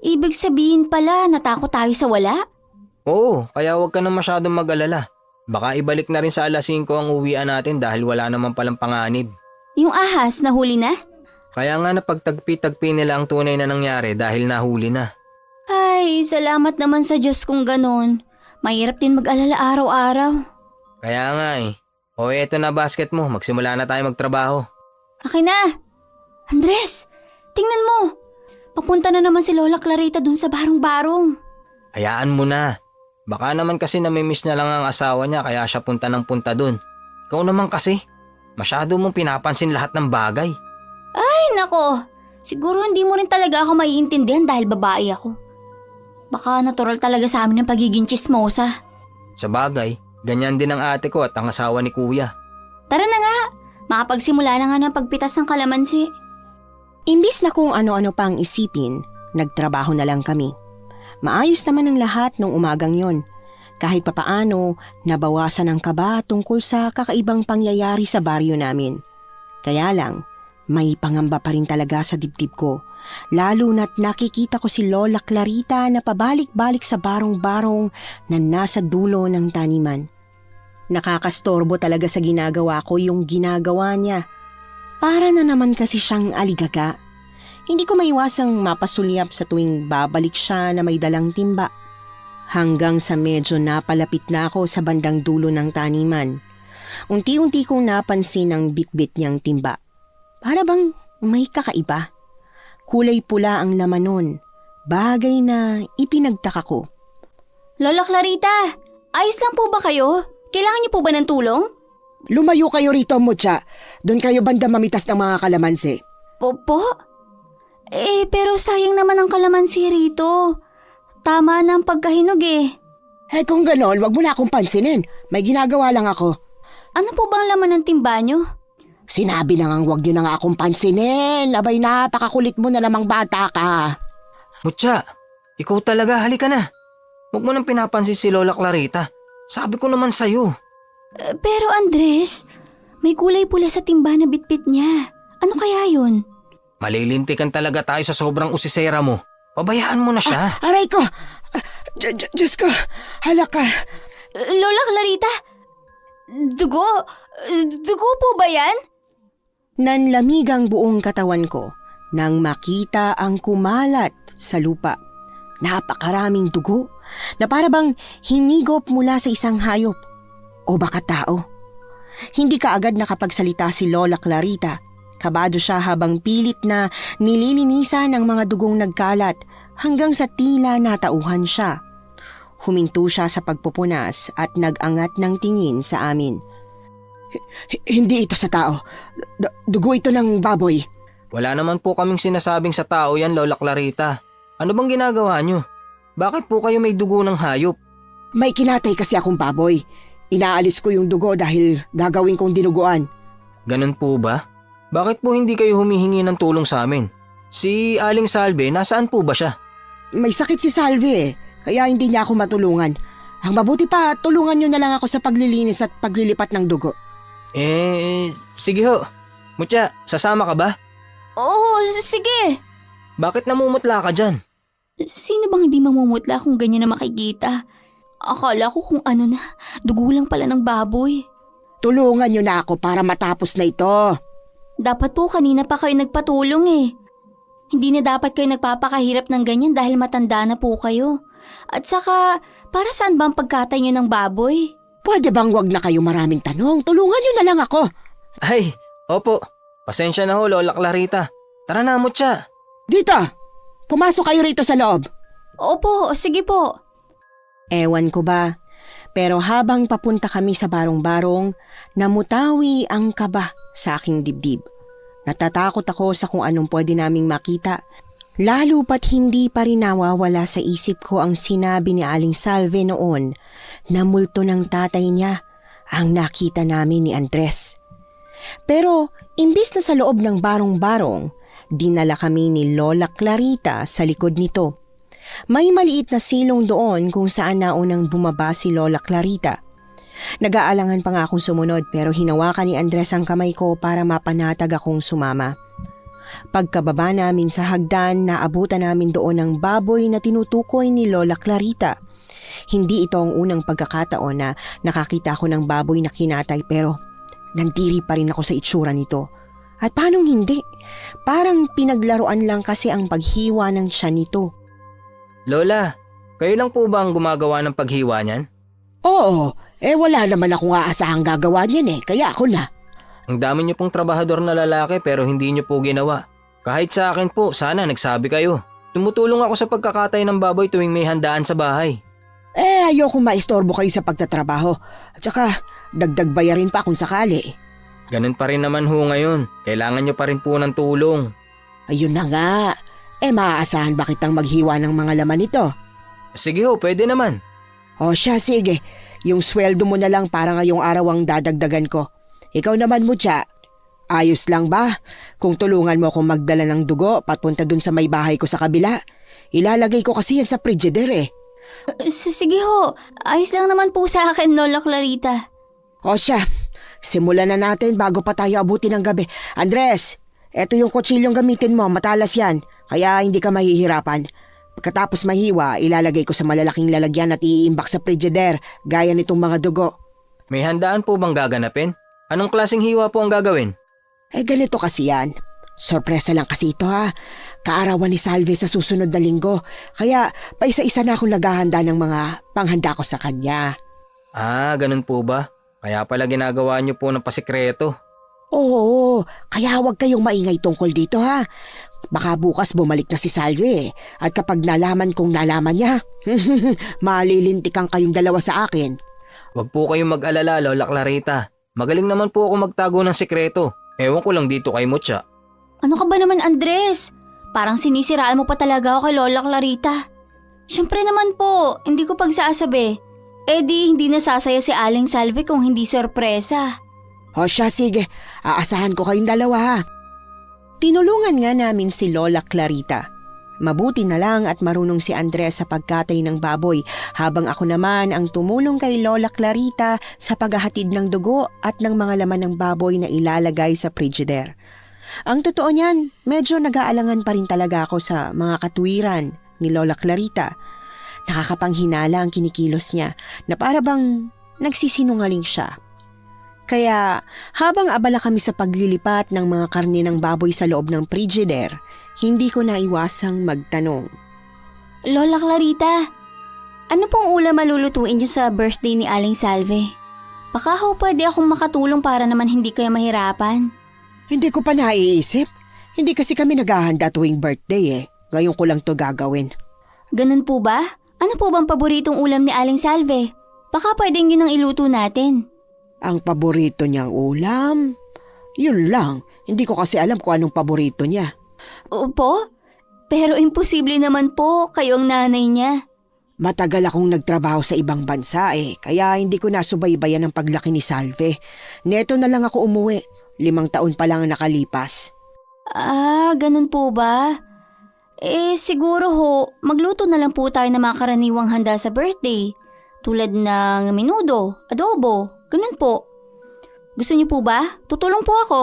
Ibig sabihin pala natakot tayo sa wala? Oo, kaya huwag ka na masyadong mag-alala. Baka ibalik na rin sa 5:00 ang uwian natin dahil wala naman palang panganib. Yung ahas nahuli na? Kaya nga napagtagpi-tagpi nila ang tunay na nangyari dahil nahuli na. Ay, salamat naman sa Diyos kung ganon. Mahirap din mag-alala araw-araw. Kaya nga O eto na basket mo, magsimula na tayo magtrabaho. Akin na! Andres, tingnan mo. Papunta na naman si Lola Clarita dun sa barong-barong. Hayaan mo na. Baka naman kasi namimiss niya lang ang asawa niya kaya siya punta ng punta dun. Ikaw naman kasi, masyado mong pinapansin lahat ng bagay. Ay nako, siguro hindi mo rin talaga ako maiintindihan dahil babae ako. Baka natural talaga sa amin ang pagiging tsismosa. Sa bagay, ganyan din ang ate ko at ang asawa ni kuya. Tara na nga, makapagsimula na nga ng pagpitas ng kalamansi. Imbis na kung ano-ano pang isipin, nagtrabaho na lang kami. Maayos naman ang lahat nung umagang yon. Kahit papaano, nabawasan ang kaba tungkol sa kakaibang pangyayari sa baryo namin. Kaya lang, may pangamba pa rin talaga sa dibdib ko. Lalo na't nakikita ko si Lola Clarita na pabalik-balik sa barong-barong na nasa dulo ng taniman. Nakakastorbo talaga sa ginagawa ko yung ginagawa niya. Para na naman kasi siyang aligaga. Hindi ko maiwasang mapasulyap sa tuwing babalik siya na may dalang timba. Hanggang sa medyo napalapit na ako sa bandang dulo ng taniman. Unti-unti kong napansin ang bitbit niyang timba. Para bang may kakaiba. Kulay pula ang laman nun. Bagay na ipinagtaka ko. Lola Clarita, ayos lang po ba kayo? Kailangan niyo po ba ng tulong? Lumayo kayo rito, Mutya. Doon kayo banda mamitas ng mga kalamansi. Po? Pero sayang naman ang kalamansi rito. Tama na ang pagkahinog eh. Kung ganon, wag mo na akong pansinin. May ginagawa lang ako. Ano po bang laman ng timba niyo? Sinabi na ngang wag niyo na nga akong pansinin. Abay, napakakulit mo na namang bata ka. Mutya, ikaw talaga, halika na. Huwag mo nang pinapansin si Lola Clarita. Sabi ko naman sa'yo. Pero Andres, may kulay pula sa timba na bitbit niya. Ano kaya yun? Malilintikan talaga tayo sa sobrang usisera mo. Pabayaan mo na siya. Aray ko! Diyos ko! Hala ka! Lola Clarita, dugo? Dugo po ba yan? Nanlamig ang buong katawan ko nang makita ang kumalat sa lupa. Napakaraming dugo na parabang hinigop mula sa isang hayop o baka tao. Hindi kaagad nakapagsalita si Lola Clarita. Kabado siya habang pilit na nililinisan ang mga dugong nagkalat hanggang sa tila natauhan siya. Huminto siya sa pagpupunas at nag-angat ng tingin sa amin. Hindi ito sa tao. Dugo ito ng baboy. Wala naman po kaming sinasabing sa tao yan, Lola Clarita. Ano bang ginagawa nyo? Bakit po kayo may dugo ng hayop? May kinatay kasi akong baboy. Inaalis ko yung dugo dahil gagawin kong dinuguan. Ganun po ba? Bakit po hindi kayo humihingi ng tulong sa amin? Si Aling Salve, nasaan po ba siya? May sakit si Salve kaya hindi niya ako matulungan. Ang mabuti pa, tulungan niyo na lang ako sa paglilinis at paglilipat ng dugo. Sige ho. Mutya, sasama ka ba? Oo, sige. Bakit namumutla ka dyan? Sino bang hindi mamumutla kung ganyan na makikita? Akala ko kung ano na, dugo lang pala ng baboy. Tulungan niyo na ako para matapos na ito. Dapat po kanina pa kayo nagpatulong eh. Hindi na dapat kayo nagpapakahirap ng ganyan dahil matanda na po kayo. At saka, para saan ba ang pagkatay nyo ng baboy? Pwede bang wag na kayo maraming tanong? Tulungan niyo na lang ako. Ay, opo. Pasensya na ho, Lola Clarita. Tara na, Mutya. Dito! Pumasok kayo rito sa loob. Opo, sige po. Ewan ko ba, pero habang papunta kami sa barong-barong, namutawi ang kaba sa aking dibdib. Natatakot ako sa kung anong pwede naming makita, lalo pat hindi pa rin nawawala sa isip ko ang sinabi ni Aling Salve noon na multo ng tatay niya ang nakita namin ni Andres. Pero imbis na sa loob ng barong-barong, dinala kami ni Lola Clarita sa likod nito. May maliit na silong doon kung saan naunang bumaba si Lola Clarita. Nag-aalangan pa nga akong sumunod pero hinawakan ni Andres ang kamay ko para mapanatag akong sumama. Pagkababa namin sa hagdan, naabutan namin doon ang baboy na tinutukoy ni Lola Clarita. Hindi ito ang unang pagkakataon na nakakita ako ng baboy na kinatay pero nandiri pa rin ako sa itsura nito. At paanong hindi? Parang pinaglaruan lang kasi ang paghiwa ng tiyan nito. Lola, kayo lang po ba ang gumagawa ng paghiwa niyan? Oo, wala naman akong aasahang gagawa niyan kaya ako na. Ang dami niyo pong trabahador na lalaki pero hindi niyo po ginawa. Kahit sa akin po, sana nagsabi kayo. Tumutulong ako sa pagkakatay ng baboy tuwing may handaan sa bahay. Ayoko maistorbo kayo sa pagtatrabaho. At saka, dagdag bayarin pa kung sakali. Ganun pa rin naman ho ngayon. Kailangan nyo pa rin po ng tulong. Ayun na nga. Maaasahan ba kitang maghiwa ng mga laman nito? Sige ho, pwede naman. O siya, sige. Yung sweldo mo na lang para ngayong araw ang dadagdagan ko. Ikaw naman, Mutya. Ayos lang ba? Kung tulungan mo akong magdala ng dugo papunta dun sa may bahay ko sa kabila. Ilalagay ko kasi yan sa frigider eh. Sige ho, ayos lang naman po sa akin, Lola Clarita. O siya, simulan na natin bago pa tayo abuti ng gabi. Andres, eto yung kutsilyong gamitin mo, matalas yan. Kaya hindi ka mahihirapan. Pagkatapos mahiwa, ilalagay ko sa malalaking lalagyan at iimbak sa frigider, gaya nitong mga dugo. May handaan po bang gaganapin? Anong klaseng hiwa po ang gagawin? Ganito kasi yan. Sorpresa lang kasi ito ha. Kaarawan ni Salve sa susunod na linggo. Kaya paisa-isa na akong naghahanda ng mga panghanda ko sa kanya. Ah, ganun po ba? Kaya pala ginagawa niyo po ng pasikreto. Oo, kaya huwag kayong maingay tungkol dito ha. Baka bukas bumalik na si Salve at kapag nalaman kong nalaman niya, malilintikan kayong dalawa sa akin. Huwag po kayong mag-alala, Lola Clarita. Magaling naman po ako magtago ng sikreto. Ewan ko lang dito kay Mutya. Ano ka ba naman, Andres? Parang sinisiraan mo pa talaga ako kay Lola Clarita. Siyempre naman po, hindi ko pagsasabi. Hindi nasasaya si Aling Salve kung hindi sorpresa. O siya, sige. Aasahan ko kayong dalawa ha. Tinulungan nga namin si Lola Clarita. Mabuti na lang at marunong si Andres sa pagkatay ng baboy habang ako naman ang tumulong kay Lola Clarita sa paghahatid ng dugo at ng mga laman ng baboy na ilalagay sa frigider. Ang totoo niyan, medyo nag-aalangan pa rin talaga ako sa mga katuwiran ni Lola Clarita. Nakakapanghinala ang kinikilos niya na para bang nagsisinungaling siya. Kaya habang abala kami sa paglilipat ng mga karne ng baboy sa loob ng frigider, hindi ko naiwasang magtanong. Lola Clarita, ano pong ulam malulutuin niyo sa birthday ni Aling Salve? Baka ho pwede akong makatulong para naman hindi kayo mahirapan. Hindi ko pa naiisip. Hindi kasi kami naghahanda tuwing birthday eh. Ngayon ko lang to gagawin. Ganun po ba? Ano po bang paboritong ulam ni Aling Salve? Baka pwedeng yun ang iluto natin. Ang paborito niyang ulam? Yun lang. Hindi ko kasi alam kung anong paborito niya. Opo? Pero imposible naman po, kayo ang nanay niya. Matagal akong nagtrabaho sa ibang bansa eh, kaya hindi ko nasubaybayan ang paglaki ni Salve. Neto na lang ako umuwi. 5 taon pa lang ang nakalipas. Ah, ganun po ba? Siguro ho, magluto na lang po tayo ng mga karaniwang handa sa birthday. Tulad ng menudo, adobo, ganun po. Gusto niyo po ba? Tutulong po ako.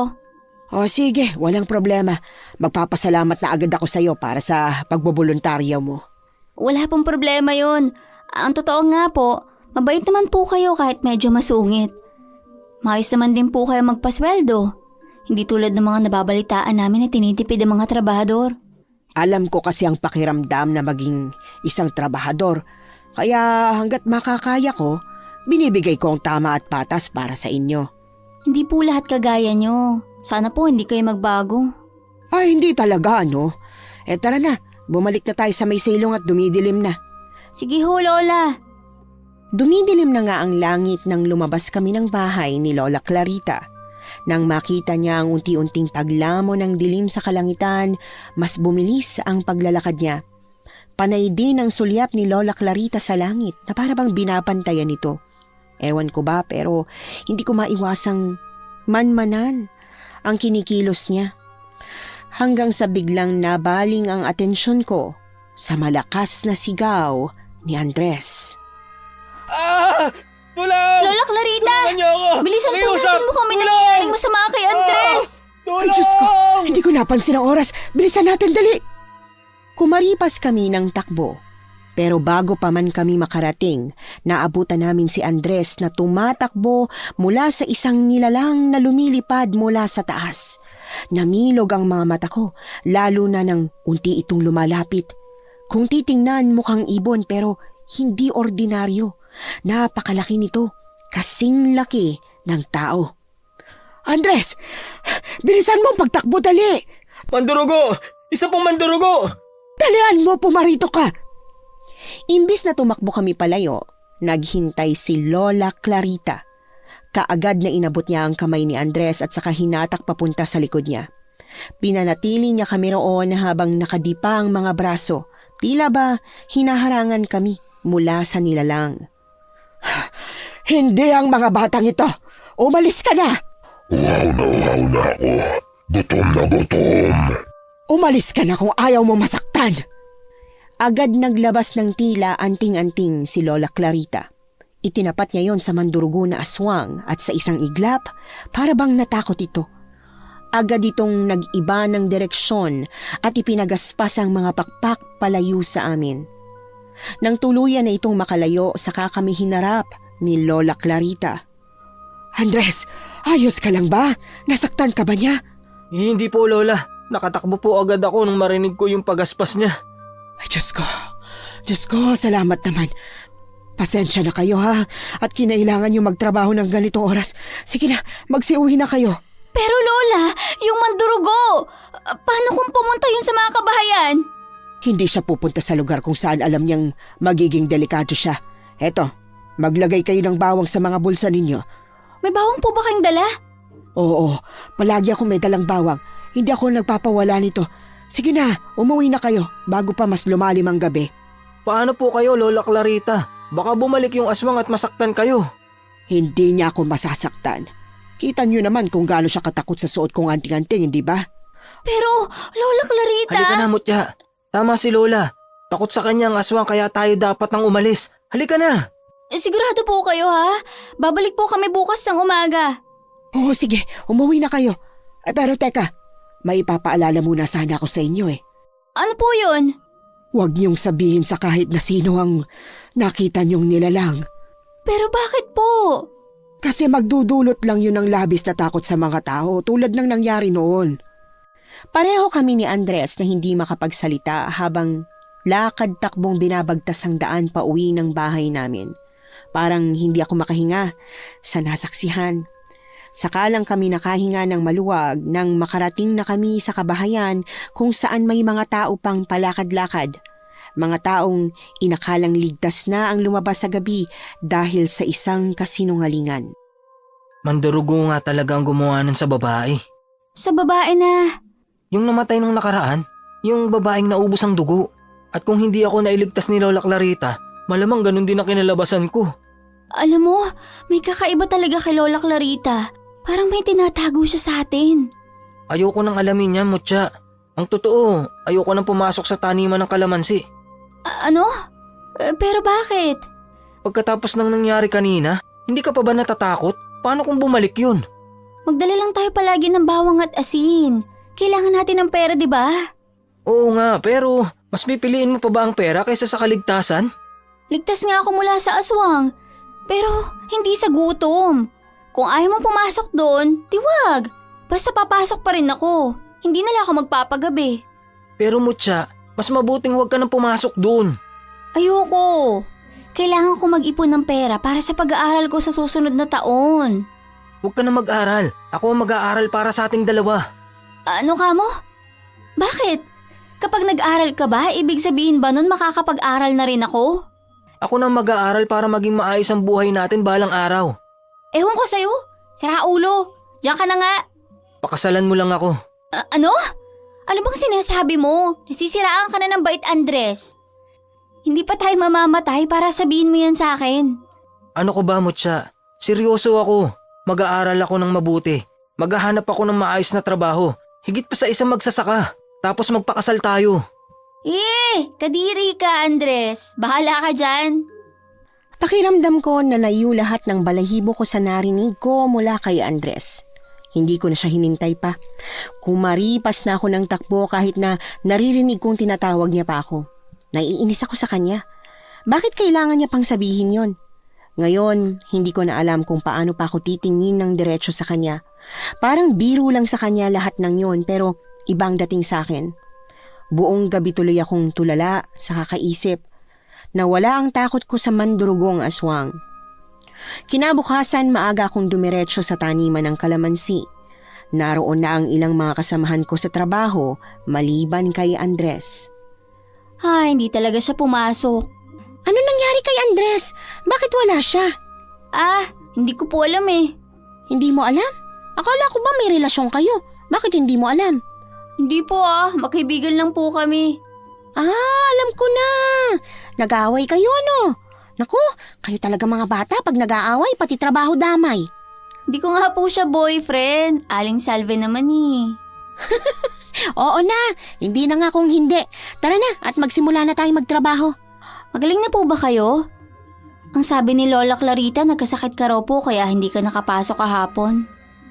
O sige, walang problema. Magpapasalamat na agad ako sa iyo para sa pagboboluntaryo mo. Wala pong problema yun. Ang totoo nga po, mabait naman po kayo kahit medyo masungit. Maayos naman din po kayo magpasweldo. Hindi tulad ng mga nababalitaan namin na tinitipid ang mga trabahador. Alam ko kasi ang pakiramdam na maging isang trabahador. Kaya hanggat makakaya ko, binibigay ko ang tama at patas para sa inyo. Hindi po lahat kagaya nyo. Sana po hindi kayo magbago. Ay, hindi talaga, no? Tara na, bumalik na tayo sa may silong at dumidilim na. Sige ho, Lola. Dumidilim na nga ang langit nang lumabas kami ng bahay ni Lola Clarita. Nang makita niya ang unti-unting paglamo ng dilim sa kalangitan, mas bumilis ang paglalakad niya. Panay din ang sulyap ni Lola Clarita sa langit na para bang binabantayan nito. Ewan ko ba pero hindi ko maiwasang manmanan ang kinikilos niya. Hanggang sa biglang nabaling ang atensyon ko sa malakas na sigaw ni Andres. Ah! Tulong! Lola Clarita! Tulungan niyo ako! Bilisan po Nakiusap! natin mo kami Tulong! nangyayaring masama kay Andres! Ay Diyos ko, hindi ko napansin ang oras. Bilisan natin, dali! Kumaripas kami ng takbo. Pero bago pa man kami makarating, naabutan namin si Andres na tumatakbo mula sa isang nilalang na lumilipad mula sa taas. Namilog ang mga mata ko, lalo na nang unti itong lumalapit. Kung titingnan mukhang ibon pero hindi ordinaryo. Napakalaki nito, kasing laki ng tao. Andres, bilisan mo ang pagtakbo, dali! Mandurugo! Isa pong mandurugo! Dalian mo, pumarito ka! Imbis na tumakbo kami palayo, naghintay si Lola Clarita. Kaagad na inabot niya ang kamay ni Andres at saka hinatak papunta sa likod niya. Pinanatili niya kami roon habang nakadipa ang mga braso. Tila ba hinaharangan kami mula sa nilalang. Hindi ang mga batang ito! Umalis ka na! Uhaw na ako. Gutom na gutom. Umalis ka na kung ayaw mo masaktan! Agad naglabas ng tila anting-anting si Lola Clarita. Itinapat niya yon sa mandurugo na aswang at sa isang iglap, para bang natakot ito. Agad itong nag-iba ng direksyon at ipinagaspas ang mga pakpak palayo sa amin. Nang tuluyan na itong makalayo, saka kami hinarap ni Lola Clarita. Andres, ayos ka lang ba? Nasaktan ka ba niya? Hindi po, Lola. Nakatakbo po agad ako nung marinig ko yung pagaspas niya. Ay, Diyos ko, salamat naman. Pasensya na kayo ha, at kinailangan nyo magtrabaho ng ganitong oras. Sige na, magsiuwi na kayo. Pero Lola, yung mandurugo! Paano kung pumunta yun sa mga kabahayan? Hindi siya pupunta sa lugar kung saan alam niyang magiging delikado siya. Eto, maglagay kayo ng bawang sa mga bulsa ninyo. May bawang po ba kayong dala? Oo, palagi ako may dalang bawang. Hindi ako nagpapawala nito. Sige na, umuwi na kayo bago pa mas lumalim ang gabi. Paano po kayo, Lola Clarita? Baka bumalik yung aswang at masaktan kayo. Hindi niya ako masasaktan. Kita niyo naman kung gaano siya katakot sa suot kong anting-anting, hindi ba? Pero, Lola Clarita... Halika na, Mutya. Tama si Lola. Takot sa kanya ang aswang kaya tayo dapat nang umalis. Halika na. Sigurado po kayo ha? Babalik po kami bukas ng umaga. Oo, sige, umuwi na kayo. Pero teka, may ipapaalala muna sana ako sa inyo eh. Ano po yun? Huwag niyong sabihin sa kahit na sino ang nakita niyong nilalang. Pero bakit po? Kasi magdudulot lang yun ng labis na takot sa mga tao tulad ng nangyari noon. Pareho kami ni Andres na hindi makapagsalita habang lakad-takbong binabagtas ang daan pa uwi ng bahay namin. Parang hindi ako makahinga sa nasaksihan. Saka lang kami nakahinga ng maluwag nang makarating na kami sa kabahayan kung saan may mga tao pang palakad-lakad. Mga taong inakalang ligtas na ang lumabas sa gabi dahil sa isang kasinungalingan. Mandurugo nga talaga ang gumawa nun sa babae. Sa babae na... Yung namatay nung nakaraan, yung babaeng naubos ang dugo. At kung hindi ako nailigtas ni Lola Clarita, malamang ganun din ang kinalabasan ko. Alam mo, may kakaiba talaga kay Lola Clarita. Parang may tinatago siya sa atin. Ayoko nang alamin niya, Mutya. Ang totoo, ayoko nang pumasok sa taniman ng kalamansi. Ano? Pero bakit? Pagkatapos ng nangyari kanina, hindi ka pa ba natatakot? Paano kung bumalik yun? Magdala lang tayo palagi ng bawang at asin. Kailangan natin ng pera, di ba? Oo nga, pero mas pipiliin mo pa ba ang pera kaysa sa kaligtasan? Ligtas nga ako mula sa aswang. Pero hindi sa gutom. Kung ayaw mo pumasok doon, tiwag. Basta papasok pa rin ako. Hindi na lang ako magpapagabi. Pero Mutya, mas mabuting huwag ka nang pumasok doon. Ayoko. Kailangan ko mag-ipon ng pera para sa pag-aaral ko sa susunod na taon. Huwag ka na mag-aral. Ako ang mag-aaral para sa ating dalawa. Ano ka mo? Bakit? Kapag nag-aral ka ba, ibig sabihin ba nun makakapag-aral na rin ako? Ako na mag-aaral para maging maayos ang buhay natin balang araw. Ewan ko sa'yo. Sira ulo. Diyan ka na nga. Pakasalan mo lang ako. Ano? Ano bang sinasabi mo? Nasisiraan ka na ng bait, Andres. Hindi pa tayo mamamatay para sabihin mo yan sa akin. Ano ko ba, Mutya? Seryoso ako. Mag-aaral ako ng mabuti. Maghahanap ako ng maayos na trabaho. Higit pa sa isang magsasaka. Tapos magpakasal tayo. Kadiri ka, Andres. Bahala ka dyan. Pakiramdam ko na layo lahat ng balahibo ko sa narinig ko mula kay Andres. Hindi ko na siya hinintay pa. Kumaripas na ako ng takbo kahit na naririnig kong tinatawag niya pa ako. Naiinis ako sa kanya. Bakit kailangan niya pang sabihin yon? Ngayon, hindi ko na alam kung paano pa ako titingin ng diretso sa kanya. Parang biro lang sa kanya lahat ng yon pero ibang dating sa akin. Buong gabi tuloy akong tulala sa kakaisip na wala ang takot ko sa mandurugong aswang. Kinabukasan maaga akong dumiretso sa taniman ng kalamansi. Naroon na ang ilang mga kasamahan ko sa trabaho maliban kay Andres. Hindi talaga siya pumasok. Ano nangyari kay Andres? Bakit wala siya? Hindi ko po alam eh. Hindi mo alam? Akala ko ba may relasyon kayo? Bakit hindi mo alam? Hindi po magkaibigan lang po kami. Alam ko na. Nag-aaway kayo ano? Naku, kayo talaga mga bata pag nag-aaway pati trabaho damay. Hindi ko nga po siya boyfriend. Aling Salve naman eh. Oo na, hindi na nga kung hindi. Tara na at magsimula na tayong magtrabaho. Magaling na po ba kayo? Ang sabi ni Lola Clarita, nagkasakit ka raw po kaya hindi ka nakapasok kahapon.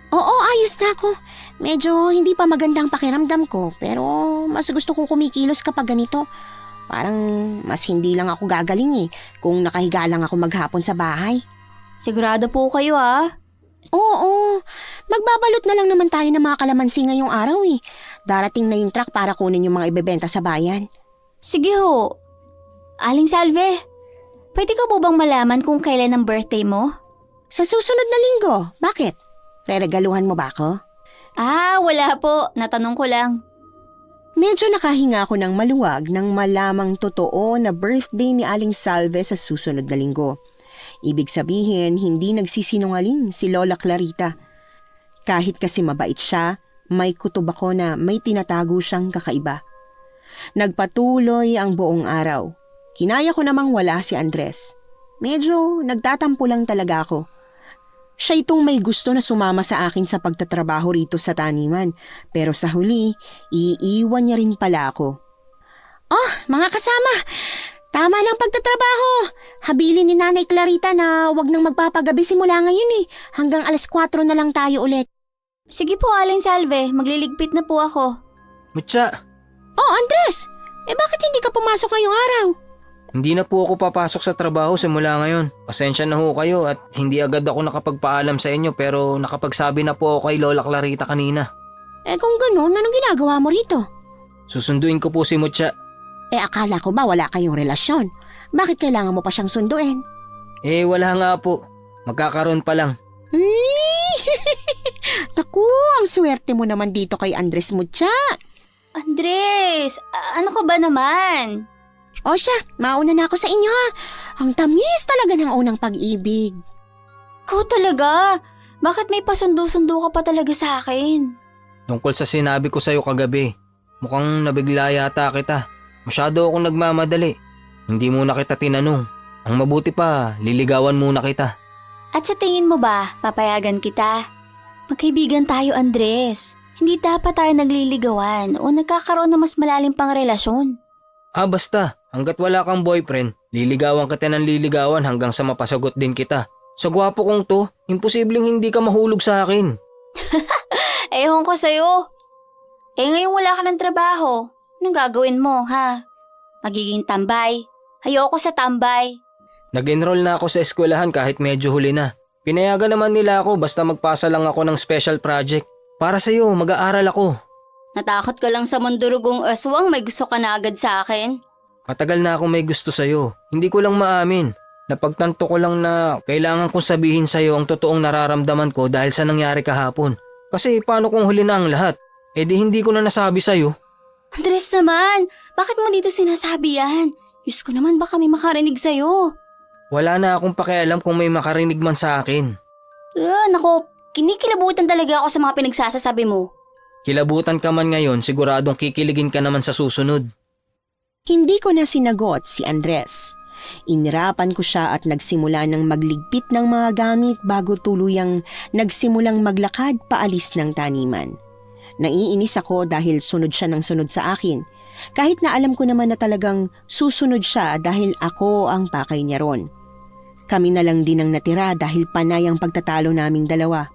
Oo, ayos na ako. Medyo hindi pa magandang pakiramdam ko pero mas gusto kong kumikilos kapag ganito. Parang mas hindi lang ako gagaling kung nakahiga lang ako maghapon sa bahay. Sigurado po kayo Oo, magbabalot na lang naman tayo ng mga kalamansi ngayong araw Darating na yung truck para kunin yung mga ibebenta sa bayan. Sige ho. Aling Salve, pwede ko po bang malaman kung kailan ang birthday mo? Sa susunod na linggo, bakit? Reregaluhan mo ba ako? Wala po. Natanong ko lang. Medyo nakahinga ako ng maluwag nang malamang totoo na birthday ni Aling Salve sa susunod na linggo. Ibig sabihin, hindi nagsisinungaling si Lola Clarita. Kahit kasi mabait siya, may kutob ako na may tinatago siyang kakaiba. Nagpatuloy ang buong araw. Kinaya ko namang wala si Andres. Medyo nagtatampo lang talaga ako. Siya itong may gusto na sumama sa akin sa pagtatrabaho rito sa taniman. Pero sa huli, iiwan niya rin pala ako. Mga kasama! Tama ng pagtatrabaho! Habilin ni Nanay Clarita na wag nang magpapagabi simula ngayon Hanggang 4:00 na lang tayo ulit. Sige po, Aling Salve. Magliligpit na po ako. Mutya, Andres! Bakit hindi ka pumasok ngayong araw? hindi na po ako papasok sa trabaho simula ngayon. Pasensya na ho kayo at hindi agad ako nakapagpaalam sa inyo pero nakapagsabi na po ako kay Lola Clarita kanina. Kung ganun, anong ginagawa mo rito? Susunduin ko po si Mutya. Akala ko ba wala kayong relasyon? Bakit kailangan mo pa siyang sunduin? Wala nga po. Magkakaroon pa lang. Naku, ang swerte mo naman dito kay Andres Mutya. Andres, ano ka ba naman? O siya, mauna na ako sa inyo Ang tamis talaga ng unang pag-ibig. Ikaw talaga? Bakit may pasundo-sundo ka pa talaga sa akin? Tungkol sa sinabi ko sa'yo kagabi, mukhang nabigla yata kita. Masyado akong nagmamadali. Hindi muna kita tinanong. Ang mabuti pa, liligawan muna kita. At sa tingin mo ba, papayagan kita? Magkaibigan tayo, Andres. Hindi dapat tayo nagliligawan o nagkakaroon ng mas malalim pang relasyon. Basta, hanggat wala kang boyfriend, liligawan kita ng liligawan hanggang sa mapasagot din kita. Sa gwapo kong to, imposibleng hindi ka mahulog sa akin. Ewan ko sa'yo. Ngayon wala ka ng trabaho. Anong gagawin mo, ha? Magiging tambay. Ayoko sa tambay. Nag-enroll na ako sa eskwelahan kahit medyo huli na. Pinayagan naman nila ako basta magpasa lang ako ng special project. Para sa'yo, mag-aaral ako. Natakot ka lang sa mandurugong aswang, may gusto ka na agad sa akin? Matagal na akong may gusto sa'yo. Hindi ko lang maamin. Napagtanto ko lang na kailangan kong sabihin sa'yo ang totoong nararamdaman ko dahil sa nangyari kahapon. Kasi paano kung huli na ang lahat? Di hindi ko na nasabi sa'yo. Andres naman, bakit mo dito sinasabi yan? Diyos ko naman, baka may makarinig sa'yo. Wala na akong pakialam kung may makarinig man sa akin. Nako, kinikilabutan talaga ako sa mga pinagsasasabi mo. Kilabutan ka man ngayon, siguradong kikiligin ka naman sa susunod. Hindi ko na sinagot si Andres. Inirapan ko siya at nagsimula ng magligpit ng mga gamit bago tuluyang nagsimulang maglakad paalis ng taniman. Naiinis ako dahil sunod siya ng sunod sa akin. Kahit na alam ko naman na talagang susunod siya dahil ako ang pakay niya ron. Kami na lang din ang natira dahil panay ang pagtatalo naming dalawa.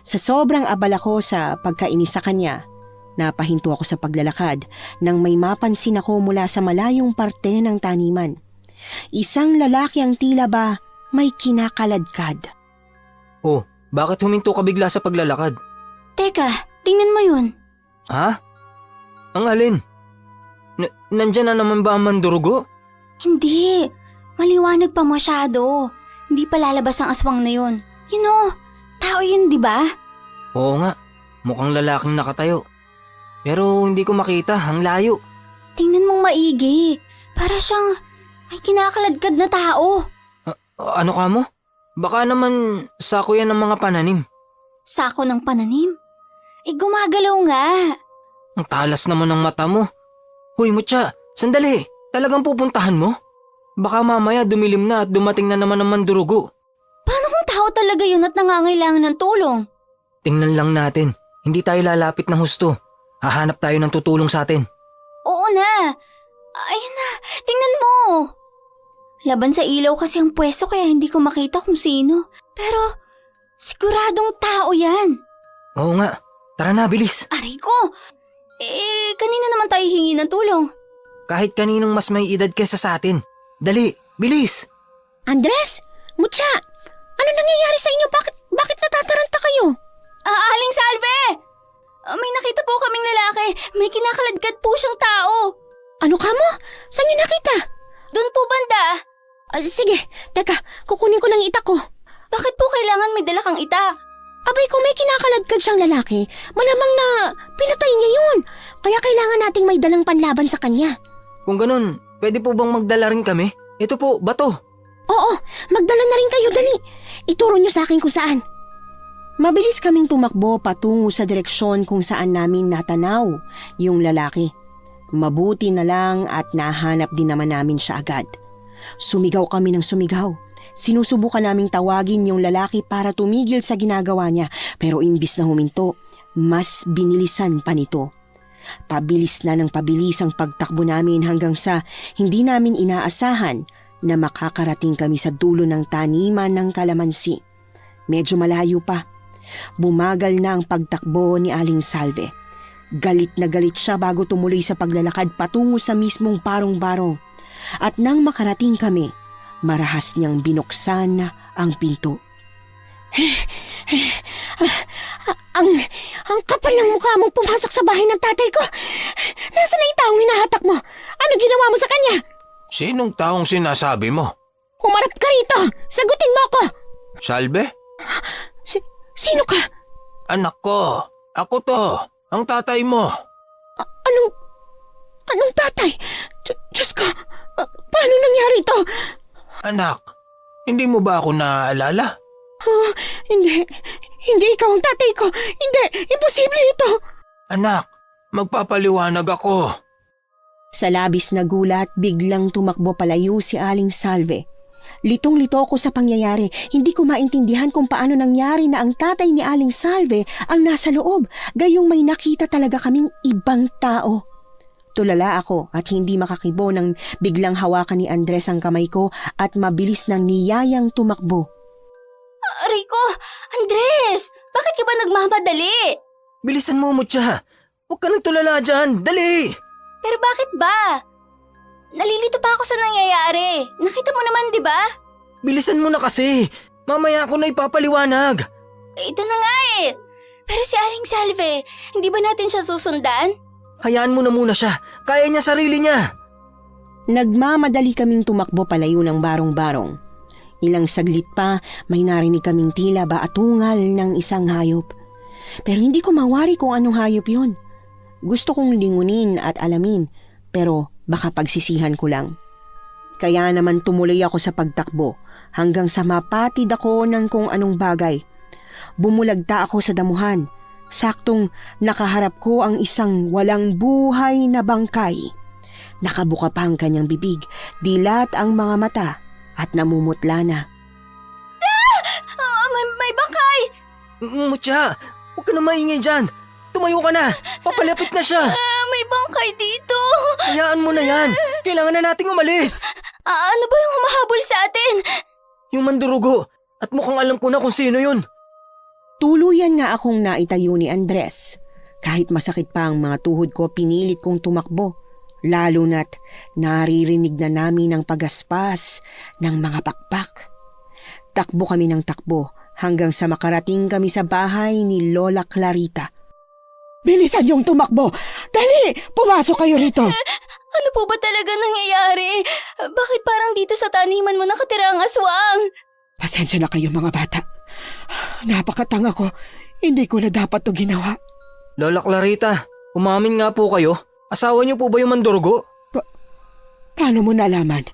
Sa sobrang abala ko sa pagkainis sa kanya, napahinto ako sa paglalakad nang may mapansin ako mula sa malayong parte ng taniman. Isang lalaki ang tila ba may kinakaladkad. Bakit huminto ka bigla sa paglalakad? Teka, tingnan mo yun. Ha? Ang alin? Nandyan na naman ba ang mandurugo? Hindi, maliwanag pa masyado. Hindi pa lalabas ang aswang na yun. Tao yun, di ba? Oo nga. Mukhang lalaking nakatayo. Pero hindi ko makita, ang layo. Tingnan mong maigi. Para siyang may kinakaladkad na tao. Ano ka mo? Baka naman sako yan ng mga pananim. Sako ng pananim. Gumagalaw nga. Ang talas naman ng mata mo. Hoy Mutya, sandali. Talagang pupuntahan mo? Baka mamaya dumilim na at dumating na naman ang mandurugo. Paano kung tao talaga yun at nangangailangan ng tulong? Tingnan lang natin. Hindi tayo lalapit ng husto. Hahanap tayo ng tutulong sa atin. Oo na. Ayun na, tingnan mo. Laban sa ilaw kasi ang pwesto kaya hindi ko makita kung sino. Pero siguradong tao yan. Oo nga. Tara na, bilis. Aray ko. Kanina naman tayo hingi ng tulong. Kahit kaninong mas may edad kesa sa atin. Dali, bilis. Andres? Mutya? Ano nangyayari sa inyo? Bakit natataranta kayo? Aling Salve! May nakita po kaming lalaki. May kinakaladkad po siyang tao. Ano ka mo? Saan niyo nakita? Doon po banda. Sige, teka, kukunin ko lang itak ko. Bakit po kailangan may dala kang itak? Abay, kung may kinakaladkad siyang lalaki, malamang na pinatay niya yun. Kaya kailangan nating may dalang panlaban sa kanya. Kung ganun, pwede po bang magdala rin kami? Ito po, bato. Oo, magdala na rin kayo, dali. Ituro niyo sa akin kung saan. Mabilis kaming tumakbo patungo sa direksyon kung saan namin natanaw yung lalaki. Mabuti na lang at nahanap din naman namin siya agad. Sumigaw kami ng sumigaw. Sinusubukan naming tawagin yung lalaki para tumigil sa ginagawa niya, pero imbis na huminto, mas binilisan pa nito. Pabilis na ng pabilis ang pagtakbo namin hanggang sa hindi namin inaasahan na makakarating kami sa dulo ng taniman ng kalamansi. Medyo malayo pa. Bumagal na ang pagtakbo ni Aling Salve. Galit na galit siya bago tumuloy sa paglalakad patungo sa mismong parong-barong. At nang makarating kami, marahas niyang binuksan ang pinto. Ang kapal ng mukha mong pumasok sa bahay ng tatay ko. Nasaan na yung taong hinahatak mo? Ano ginawa mo sa kanya? Sinong taong sinasabi mo? Humarap ka rito! Sagutin mo ako! Salve? Sino ka? Anak ko. Ako to. Ang tatay mo. Anong tatay? Diyos ko, paano nangyari ito? Anak, hindi mo ba ako naaalala? Hindi ikaw ang tatay ko. Hindi, imposible ito. Anak, magpapaliwanag ako. Sa labis na gulat, biglang tumakbo palayo si Aling Salve. Litong-lito ako sa pangyayari. Hindi ko maintindihan kung paano nangyari na ang tatay ni Aling Salve ang nasa loob, gayong may nakita talaga kaming ibang tao. Tulala ako at hindi makakibo nang biglang hawakan ni Andres ang kamay ko at mabilis nang niyayang tumakbo. Aray ko! Andres! Bakit ka ba nagmamadali? Bilisan mo, Mutya. Huwag ka nang tulala dyan. Dali! Pero bakit ba? Nalilito pa ako sa nangyayari. Nakita mo naman, di ba? Bilisan mo na kasi. Mamaya ako na ipapaliwanag. Ito na nga eh. Pero si Aling Salve, hindi ba natin siya susundan? Hayaan mo na muna siya. Kaya niya sarili niya. Nagmamadali kaming tumakbo palayo ng barong-barong. Ilang saglit pa, may narinig kaming tila ba atungal ng isang hayop. Pero hindi ko mawari kung anong hayop yon. Gusto kong lingunin at alamin, pero baka pagsisihan ko lang. Kaya naman tumuloy ako sa pagtakbo hanggang sa mapatid ako ng kung anong bagay. Bumulagta ako sa damuhan. Saktong nakaharap ko ang isang walang buhay na bangkay. Nakabuka pa ang kanyang bibig, dilat ang mga mata at namumutla na. May bangkay! Mutya, huwag ka na maingay dyan. Tumayo ka na. Papalapit na siya. May bangkay dito! Hayaan mo na yan. Kailangan na nating umalis. Ano ba yung humahabol sa atin? Yung mandurugo. At mukhang alam ko na kung sino yun. Tuluyan nga akong naitayo ni Andres. Kahit masakit pa ang mga tuhod ko, pinilit kong tumakbo. Lalo na't naririnig na namin ang pagaspas ng mga pakpak. Takbo kami ng takbo hanggang sa makarating kami sa bahay ni Lola Clarita. Bilisan niyong tumakbo! Dali! Pumasok kayo rito! Ano po ba talaga nangyayari? Bakit parang dito sa taniman mo nakatira ang aswang? Pasensya na kayo mga bata. Napakatanga ko. Hindi ko na dapat to ginawa. Lola Clarita, umamin nga po kayo. Asawa niyo po ba yung mandurugo? Paano mo nalaman?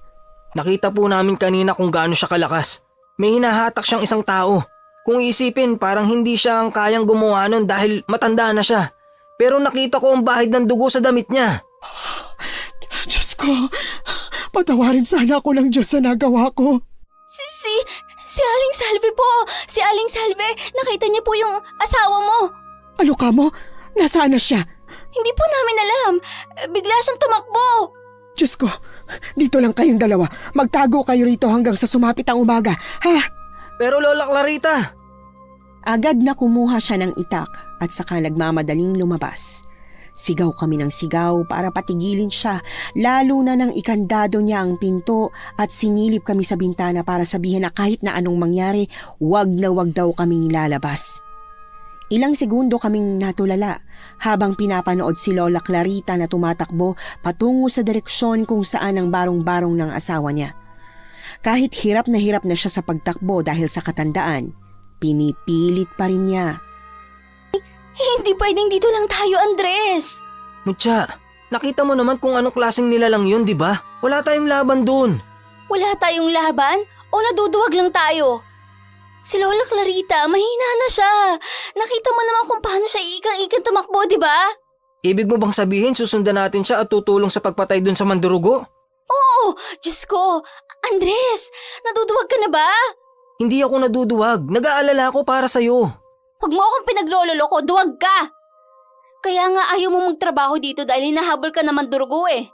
Nakita po namin kanina kung gaano siya kalakas. May hinahatak siyang isang tao. Kung isipin, parang hindi siya ang kayang gumawa nun dahil matanda na siya. Pero nakita ko ang bahid ng dugo sa damit niya. Diyos ko, patawarin sana ako ng Diyos sa nagawa ko. Si Aling Salve po! Si Aling Salve! Nakita niya po yung asawa mo! Ano ka mo? Nasaan na siya? Hindi po namin alam. Bigla siyang tumakbo. Diyos ko, dito lang kayong dalawa. Magtago kayo rito hanggang sa sumapit ang umaga, ha? Pero Lola Clarita! Agad na kumuha siya ng itak at saka nagmamadaling lumabas. Sigaw kami ng sigaw para patigilin siya, lalo na nang ikandado niya ang pinto at sinilip kami sa bintana para sabihin na kahit na anong mangyari, wag na wag daw kaming lalabas. Ilang segundo kaming natulala habang pinapanood si Lola Clarita na tumatakbo patungo sa direksyon kung saan ang barong-barong ng asawa niya. Kahit hirap na siya sa pagtakbo dahil sa katandaan, pinipilit pa rin niya. Hindi pwedeng dito lang tayo, Andres. Mutya, nakita mo naman kung anong klaseng nilalang yun, di ba? Wala tayong laban dun. Wala tayong laban o naduduwag lang tayo? Si Lola Clarita, mahina na siya. Nakita mo naman kung paano siya ikang-ikang tumakbo, di ba? Ibig mo bang sabihin susundan natin siya at tutulong sa pagpatay dun sa mandurugo? Oo, Diyos ko. Andres, naduduwag ka na ba? Hindi ako naduduwag. Nag-aalala ako para sa'yo. Huwag mo akong pinaglololoko, duwag ka! Kaya nga ayaw mo magtrabaho dito dahil hinahabol ka naman durugo eh.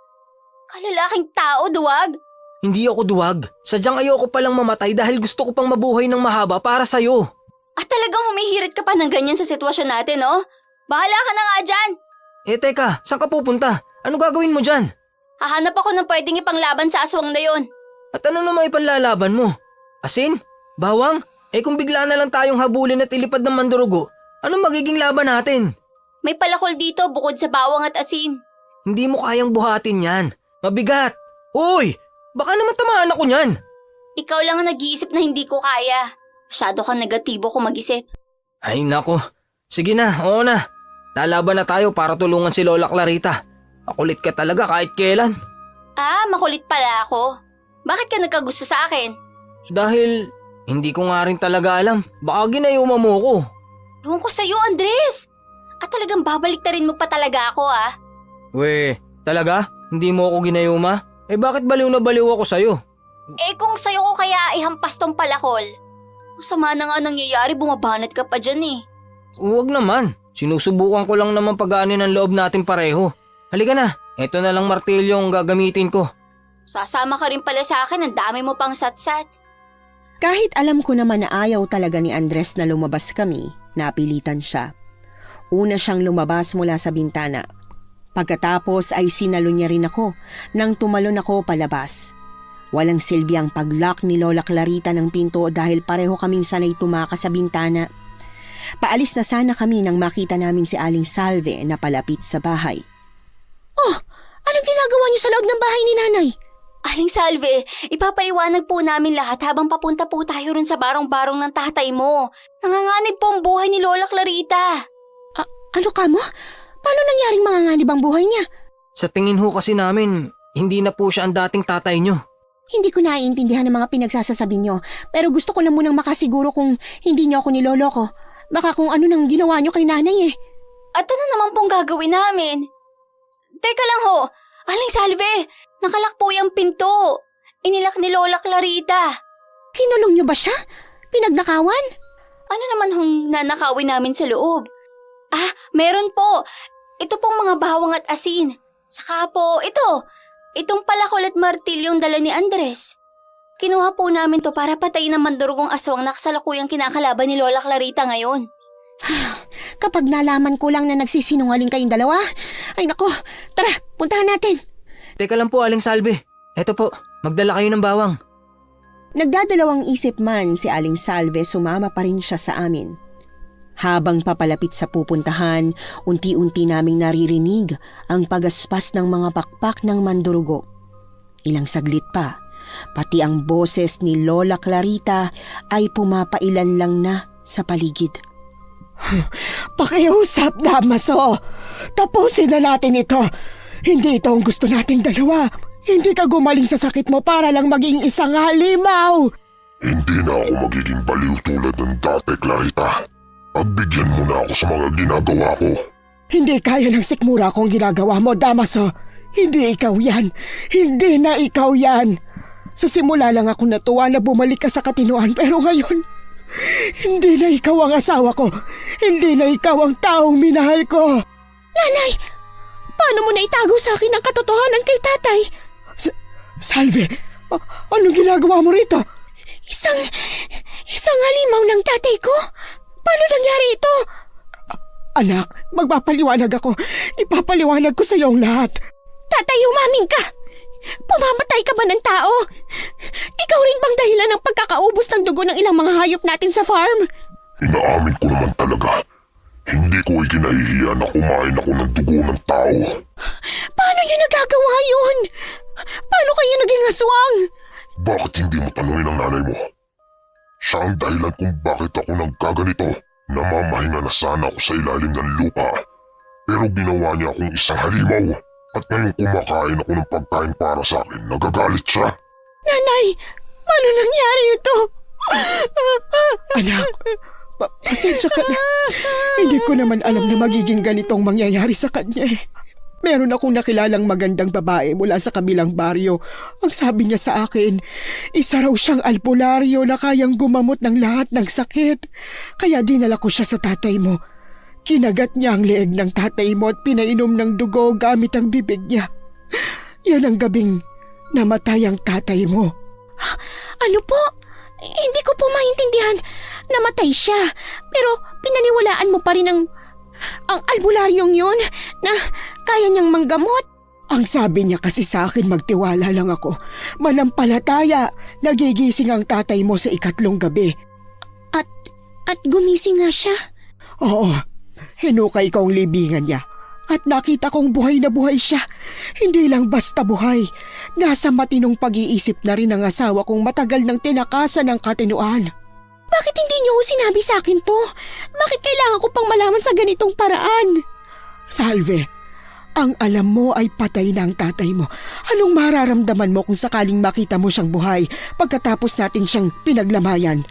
Kalalaking tao, duwag! Hindi ako duwag. Sadyang ayoko palang mamatay dahil gusto ko pang mabuhay ng mahaba para sa'yo. At talagang humihirit ka pa ng ganyan sa sitwasyon natin, no? Bahala ka na nga dyan! Teka, saan ka pupunta? Ano gagawin mo dyan? Hahanap ako ng pwedeng ipanglaban sa aswang na yon. At ano naman ipanlalaban mo? Asin? Bawang? Kung bigla na lang tayong habulin at ilipad ng mandurugo, anong magiging laban natin? May palakol dito bukod sa bawang at asin. Hindi mo kayang buhatin yan. Mabigat. Uy! Baka naman tamaan ako niyan. Ikaw lang ang nag-iisip na hindi ko kaya. Masyado kang negatibo kung mag-isip. Ay nako. Sige na, oo na. Lalaban na tayo para tulungan si Lola Clarita. Makulit ka talaga kahit kailan. Ah, makulit pala ako. Bakit ka nagkagusto sa akin? Dahil hindi ko nga rin talaga alam. Baka ginayuma mo ko. Ewan ko sa'yo, Andres. At talagang babaliktarin mo pa talaga ako, ah. We, talaga? Hindi mo ako ginayuma? Bakit baliw na baliw ako sa'yo? Kung sa'yo ko kaya ihampas tong palakol. Masama na nga nangyayari, bumabanat ka pa dyan eh. Huwag naman. Sinusubukan ko lang naman pagaanin ang loob natin pareho. Halika na, eto na lang martilyo ang gagamitin ko. Sasama ka rin pala sa akin, ang dami mo pang satsat. Kahit alam ko naman na ayaw talaga ni Andres na lumabas kami, napilitan siya. Una siyang lumabas mula sa bintana. Pagkatapos ay sinalo niya rin ako nang tumalon ako palabas. Walang silbi ang pag-lock ni Lola Clarita ng pinto dahil pareho kaming sanay tumakas sa bintana. Paalis na sana kami nang makita namin si Aling Salve na palapit sa bahay. Oh, anong ginagawa niyo sa loob ng bahay ni Nanay? Aling Salve, ipapaliwanag po namin lahat habang papunta po tayo rin sa barong-barong ng tatay mo. Nanganganib po ang buhay ni Lola Clarita. Ano ka mo? Paano nangyaring manganganib ang buhay niya? Sa tingin ho kasi namin, hindi na po siya ang dating tatay niyo. Hindi ko naiintindihan ang mga pinagsasasabi niyo, pero gusto ko lang munang makasiguro kung hindi niyo ako niloloko. Baka kung ano nang ginawa niyo kay Nanay eh. At ano naman pong gagawin namin? Teka lang ho, Aling Salve, nakalak po yung pinto. Inilak ni Lola Clarita. Kinulong niyo ba siya? Pinagnakawan? Ano naman hong nanakawin namin sa loob? Meron po. Ito pong mga bawang at asin. Saka po, itong palakol at martilyong dala ni Andres. Kinuha po namin to para patayin ang mandurugong aswang na kasalukuyang kinakalaban ni Lola Clarita ngayon. Kapag nalaman ko lang na nagsisinungaling kayong dalawa, ay nako, tara, puntahan natin. Teka lang po, Aling Salve. Eto po, magdala kayo ng bawang. Nagdadalawang isip man si Aling Salve, sumama pa rin siya sa amin. Habang papalapit sa pupuntahan, unti-unti naming naririnig ang pagaspas ng mga pakpak ng mandurugo. Ilang saglit pa, pati ang boses ni Lola Clarita ay pumapailan lang na sa paligid. Pakiusap, Damaso. Tapusin na natin ito. Hindi ito ang gusto nating dalawa. Hindi ka gumaling sa sakit mo para lang maging isang halimaw. Hindi na ako magiging baliw tulad ng dati, Clarita. Pagbigyan mo na ako sa mga ginagawa ko. Hindi kaya ng sikmura kung ginagawa mo, Damaso. Hindi ikaw yan. Hindi na ikaw yan. Sa simula lang ako natuwa na bumalik ka sa katinuan, pero ngayon, hindi na ikaw ang asawa ko. Hindi na ikaw ang taong minahal ko. Nanay, paano mo na itago sa akin ang katotohanan kay tatay? Salve, anong ginagawa mo rito? Isang halimaw ng tatay ko? Paano nangyari ito? Anak, magpapaliwanag ako. Ipapaliwanag ko sa iyo ang lahat. Tatay, umaming ka! Pumamatay ka ba ng tao? Ikaw rin bang dahilan ng pagkakaubos ng dugo ng ilang mga hayop natin sa farm? Inaamin ko naman talaga. Hindi ko ikinahihiya na kumain ako ng dugo ng tao. Paano niyo nagagawa yun? Paano kayo naging aswang? Bakit hindi mo tanungin ang nanay mo? Siya ang dahilan kung bakit ako nagkaganito. Namamahinga na sana ako sa ilalim ng lupa. Pero ginawa niya akong isang halimaw. At ngayong kumakain ako ng pagkain para sa akin, nagagalit siya. Nanay, paano nangyari ito? Anak, pasensya ka na. Hindi ko naman alam na magiging ganitong mangyayari sa kanya eh. Meron akong nakilalang magandang babae mula sa kabilang baryo. Ang sabi niya sa akin, isa raw siyang albularyo na kayang gumamot ng lahat ng sakit. Kaya dinala ko siya sa tatay mo. Kinagat niya ang leeg ng tatay mo at pinainom ng dugo gamit ang bibig niya. Yan ang gabing namatay ang tatay mo. Ano po? Hindi ko po maintindihan. Namatay siya. Pero pinaniwalaan mo pa rin ang albularyong yun na kaya niyang manggamot. Ang sabi niya kasi sa akin, magtiwala lang ako. Manampalataya, nagigising ang tatay mo sa ikatlong gabi. At gumising nga siya. Oo, hinukay ko ang libingan niya. At nakita kong buhay na buhay siya. Hindi lang basta buhay. Nasa matinong pag-iisip na rin ang asawa kong matagal nang tinakasan ng katinuan. Bakit hindi niyo sinabi sa akin to? Bakit kailangan ko pang malaman sa ganitong paraan? Salve, ang alam mo ay patay na ang tatay mo. Anong mararamdaman mo kung sakaling makita mo siyang buhay pagkatapos natin siyang pinaglamayan?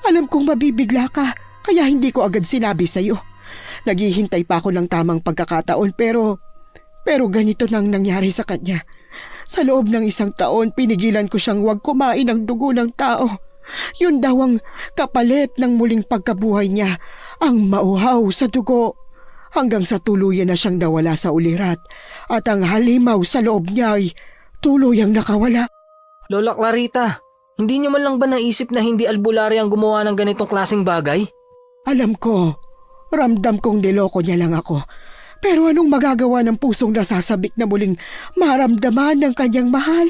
Alam kong mabibigla ka, kaya hindi ko agad sinabi sa'yo. Naghihintay pa ako ng tamang pagkakataon pero ganito nang nangyari sa kanya. Sa loob ng 1 taon, pinigilan ko siyang huwag kumain ng dugo ng tao. Yun daw ang kapalit ng muling pagkabuhay niya, ang mauhaw sa dugo. Hanggang sa tuluyan na siyang nawala sa ulirat at ang halimaw sa loob niya ay tuluyang nakawala. Lola Clarita, hindi niyo man lang ba naisip na hindi albularyo ang gumawa ng ganitong klaseng bagay? Alam ko, ramdam kong niloko niya lang ako. Pero anong magagawa ng pusong nasasabik na muling maramdaman ng kanyang mahal?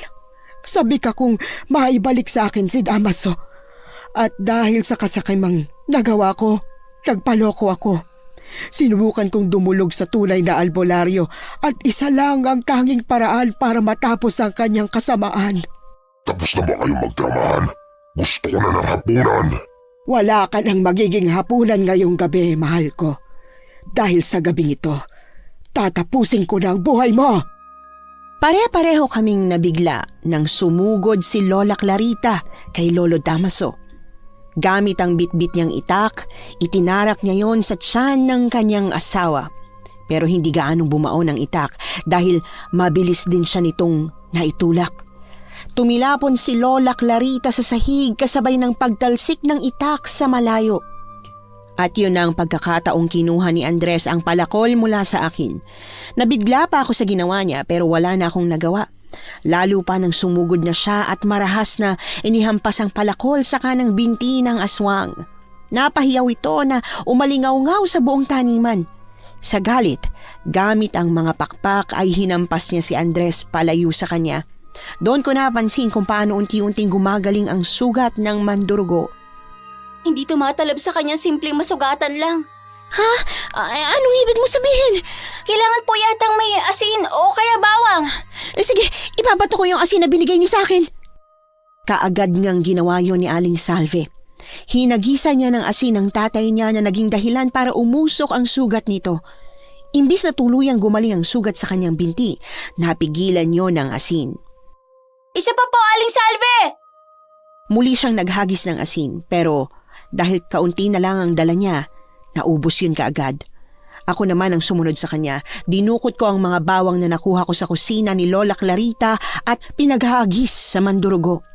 Sabik akong maibalik sa akin si Damaso. At dahil sa kasakimang nagawa ko, nagpaloko ako. Sinubukan kong dumulog sa tunay na albularyo at isa lang ang tanging paraan para matapos ang kanyang kasamaan. Tapos na ba kayo magdramahan? Gusto ko na ng hapunan. Wala ka nang magiging hapunan ngayong gabi, mahal ko. Dahil sa gabing ito, tatapusin ko na ang buhay mo. Pare-pareho kaming nabigla nang sumugod si Lola Clarita kay Lolo Damaso. Gamit ang bitbit niyang itak, itinarak niya yon sa tiyan ng kanyang asawa. Pero hindi gaanong bumaon ang itak dahil mabilis din siya nitong naitulak. Tumilapon si Lola Clarita sa sahig kasabay ng pagtalsik ng itak sa malayo. At yun ang pagkakataong kinuha ni Andres ang palakol mula sa akin. Nabigla pa ako sa ginawa niya pero wala na akong nagawa. Lalo pa nang sumugod na siya at marahas na inihampas ang palakol sa kanang binti ng aswang. Napahiyaw ito na umalingaw-ngaw sa buong taniman. Sa galit, gamit ang mga pakpak ay hinampas niya si Andres palayo sa kanya. Doon ko napansin kung paano unti-unting gumagaling ang sugat ng mandurugo. Hindi tumatalab sa kanya simpleng masugatan lang. Ha? Anong ibig mo sabihin? Kailangan po yatang may asin o kaya bawang. Sige, ibabato ko yung asin na binigay niyo sa akin. Kaagad ngang ginawa yun ni Aling Salve. Hinagisa niya ng asin ang tatay niya na naging dahilan para umusok ang sugat nito. Imbis na tuluyang gumaling ang sugat sa kanyang binti, napigilan niyo ng asin. Isa pa po, Aling Salve! Muli siyang naghagis ng asin pero dahil kaunti na lang ang dala niya, naubos yun kaagad. Ako naman ang sumunod sa kanya. Dinukot ko ang mga bawang na nakuha ko sa kusina ni Lola Clarita at pinaghagis sa mandurugo.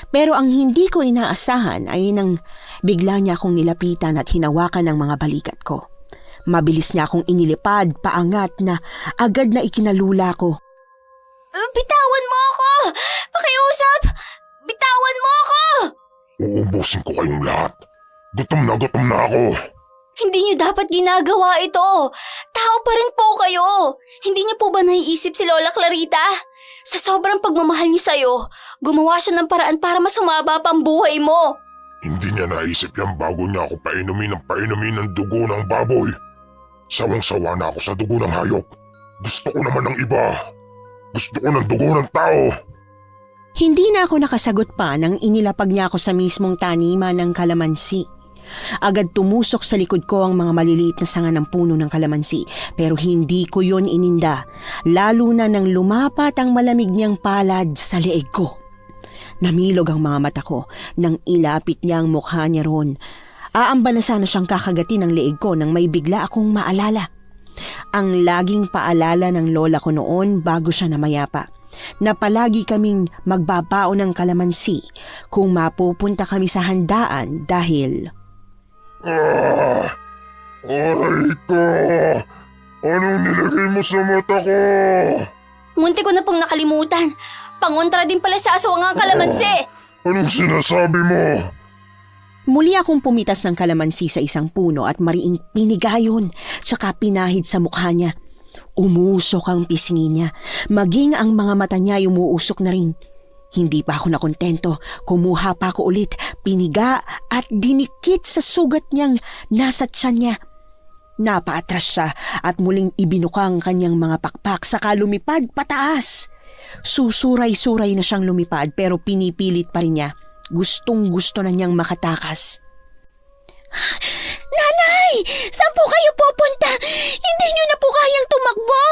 Pero ang hindi ko inaasahan ay nang bigla niya akong nilapitan at hinawakan ng mga balikat ko. Mabilis niya akong inilipad, paangat na agad na ikinalula ko. Bitawan mo ako! Pakiusap! Bitawan mo ako! Uubusin ko kayong lahat. Gutom na ako. Hindi niyo dapat ginagawa ito. Tao pa rin po kayo. Hindi niyo po ba naiisip si Lola Clarita? Sa sobrang pagmamahal niya sa'yo, gumawa siya ng paraan para mas humaba pang buhay mo. Hindi niya naisip yan bago niya ako painumin ng dugo ng baboy. Sawang-sawa na ako sa dugo ng hayop. Gusto ko naman ng iba. Gusto ko ng dugo ng tao. Hindi na ako nakasagot pa nang inilapag niya ako sa mismong taniman ng kalamansi. Agad tumusok sa likod ko ang mga maliliit na sanga ng puno ng kalamansi pero hindi ko yon ininda, lalo na nang lumapat ang malamig niyang palad sa leeg ko. Namilog ang mga mata ko nang ilapit niya ang mukha niya ron. Aamba na sana siyang kakagatin ng leeg ko nang may bigla akong maalala. Ang laging paalala ng lola ko noon bago siya namayapa, na palagi kaming magbabaon ng kalamansi kung mapupunta kami sa handaan dahil... Aray ko! Anong nilagay mo sa mata ko? Munti ko na pong nakalimutan. Pangontra din pala sa aswang ang kalamansi. Anong sinasabi mo? Muli akong pumitas ng kalamansi sa isang puno at mariing pinigayon, tsaka pinahid sa mukha niya. Umusok ang pisngi niya, maging ang mga mata niya ay umuusok na rin. Hindi pa ako nakontento, kumuha pa ako ulit, piniga at dinikit sa sugat niyang nasa tiyan niya. Napaatras siya at muling ibinuka ang kanyang mga pakpak saka lumipad pataas. Susuray-suray na siyang lumipad pero pinipilit pa rin niya. Gustong-gusto na niyang makatakas. Nanay! Saan po kayo pupunta? Hindi niyo na po kayang tumakbo!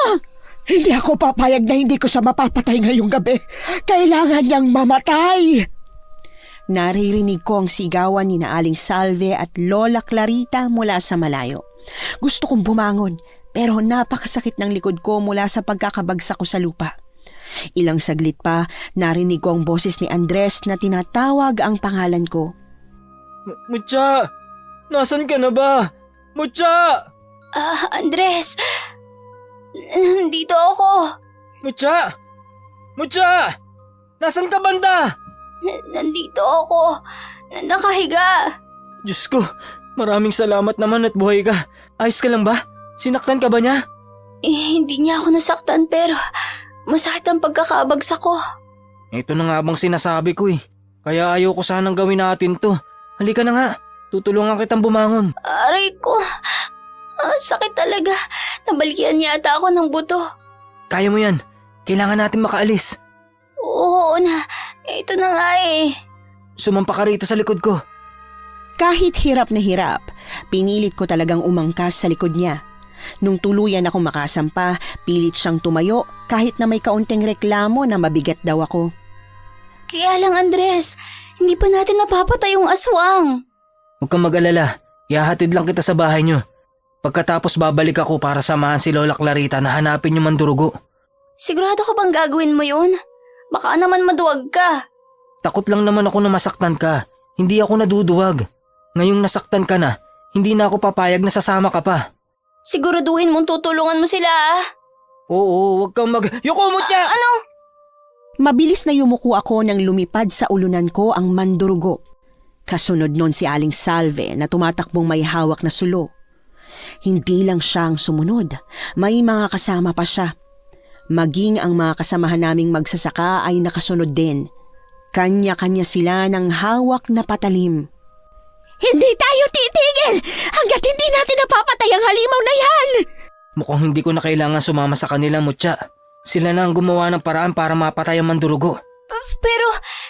Hindi ako papayag na hindi ko siya mapapatay ngayong gabi. Kailangan niyang mamatay. Naririnig ko ang sigawan ni na Aling Salve at Lola Clarita mula sa malayo. Gusto kong bumangon pero napakasakit ng likod ko mula sa pagkakabagsak ko sa lupa. Ilang saglit pa narinig ko ang boses ni Andres na tinatawag ang pangalan ko. Mutya! Nasaan ka na ba? Mutya! Andres, nandito ako. Mutya! Mutya! Nasaan ka banda? Nandito ako. Nakahiga. Diyos ko, maraming salamat naman at buhay ka. Ayos ka lang ba? Sinaktan ka ba niya? Hindi niya ako nasaktan pero masakit ang pagkakabagsak ko. Ito na nga bang sinasabi ko eh. Kaya ayaw ko sanang gawin natin to. Halika na nga, tutulungan kitang bumangon. Aray ko. Sakit talaga. Nabalikian yata ako ng buto. Kaya mo yan. Kailangan natin makaalis. Oo na. Ito na nga eh. Sumampa ka rito sa likod ko. Kahit hirap na hirap, pinilit ko talagang umangkas sa likod niya. Nung tuluyan akong makasampa, pilit siyang tumayo kahit na may kaunting reklamo na mabigat daw ako. Kaya lang Andres, hindi pa natin napapatay yung aswang. Huwag kang mag-alala. Ihahatid lang kita sa bahay niyo. Pagkatapos babalik ako para samahan si Lola Clarita na hanapin yung mandurugo. Sigurado ka bang gagawin mo yun? Baka naman maduwag ka. Takot lang naman ako na masaktan ka. Hindi ako naduduwag. Ngayong nasaktan ka na, hindi na ako papayag na sasama ka pa. Siguraduhin mong tutulungan mo sila ah. Oo, huwag kang Yuko mo siya! Ano? Mabilis na yumuko ako nang lumipad sa ulunan ko ang mandurugo. Kasunod nun si Aling Salve na tumatakbong may hawak na sulo. Hindi lang siyang sumunod, may mga kasama pa siya. Maging ang mga kasamahan naming magsasaka ay nakasunod din. Kanya-kanya sila ng hawak na patalim. Hindi tayo titigil hanggat hindi natin napapatay ang halimaw na yan! Mukhang hindi ko na kailangan sumama sa kanila, Mutya. Sila na ang gumawa ng paraan para mapatay ang mandurugo. Pero,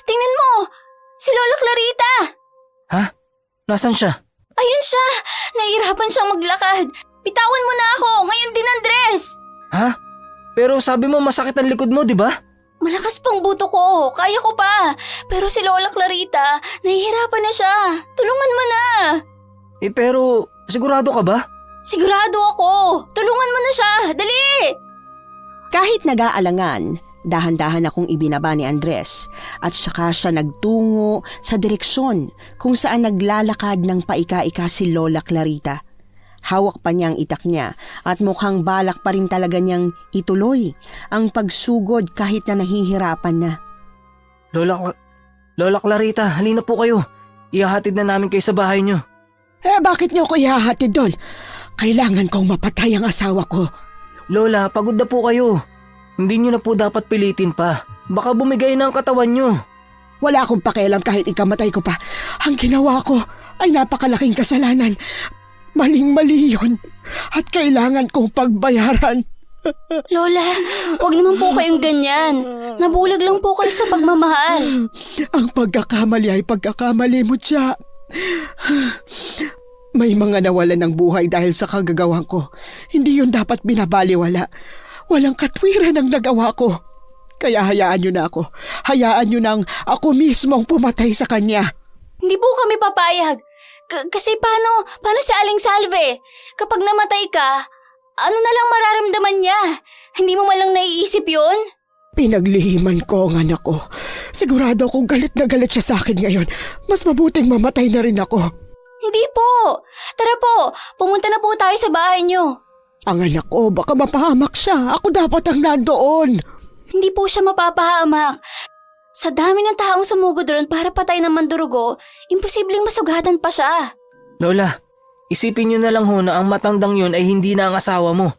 tingnan mo! Si Lola Clarita! Ha? Nasaan siya? Ayun siya! Nahihirapan siyang maglakad. Bitawan mo na ako! Ngayon din, Andres! Ha? Pero sabi mo masakit ang likod mo, di ba? Malakas pang buto ko. Kaya ko pa. Pero si Lola Clarita, nahihirapan na siya. Tulungan mo na. Pero sigurado ka ba? Sigurado ako. Tulungan mo na siya. Dali! Kahit nag-aalangan, dahan-dahan akong ibinaba ni Andres at saka siya nagtungo sa direksyon kung saan naglalakad ng paika-ika si Lola Clarita. Hawak pa niya ang itak niya at mukhang balak pa rin talaga niyang ituloy ang pagsugod kahit na nahihirapan na. Lola Clarita, halina po kayo. Ihahatid na namin kayo sa bahay niyo. Bakit niyo ko ihahatid doon? Kailangan kong mapatay ang asawa ko. Lola, pagod na po kayo. Hindi niyo na po dapat pilitin pa. Baka bumigay na ang katawan niyo. Wala akong pakialam kahit ikamatay ko pa. Ang ginawa ko ay napakalaking kasalanan. Maling-mali yun. At kailangan kong pagbayaran. Lola, huwag naman po kayong ganyan. Nabulag lang po kayo sa pagmamahal. Ang pagkakamali ay pagkakamali mo, Tia. May mga nawalan ng buhay dahil sa kagagawan ko. Hindi yun dapat binabaliwala. Walang katwiran ang nagawa ko. Kaya hayaan niyo na ako. Hayaan niyo nang ako mismo ang pumatay sa kanya. Hindi po kami papayag. Kasi paano si Aling Salve? Kapag namatay ka, ano na lang mararamdaman niya? Hindi mo malang naiisip yun? Pinaglihiman ko ang anak ko. Sigurado akong galit na galit siya sa akin ngayon. Mas mabuting mamatay na rin ako. Hindi po. Tara po, pumunta na po tayo sa bahay niyo. Ang anak ko, baka mapahamak siya. Ako dapat ang nandoon. Hindi po siya mapapahamak. Sa dami ng taong sumugod ron para patay ng mandurugo, imposibleng masugatan pa siya. Lola, isipin niyo na lang ho na ang matandang yun ay hindi na ang asawa mo.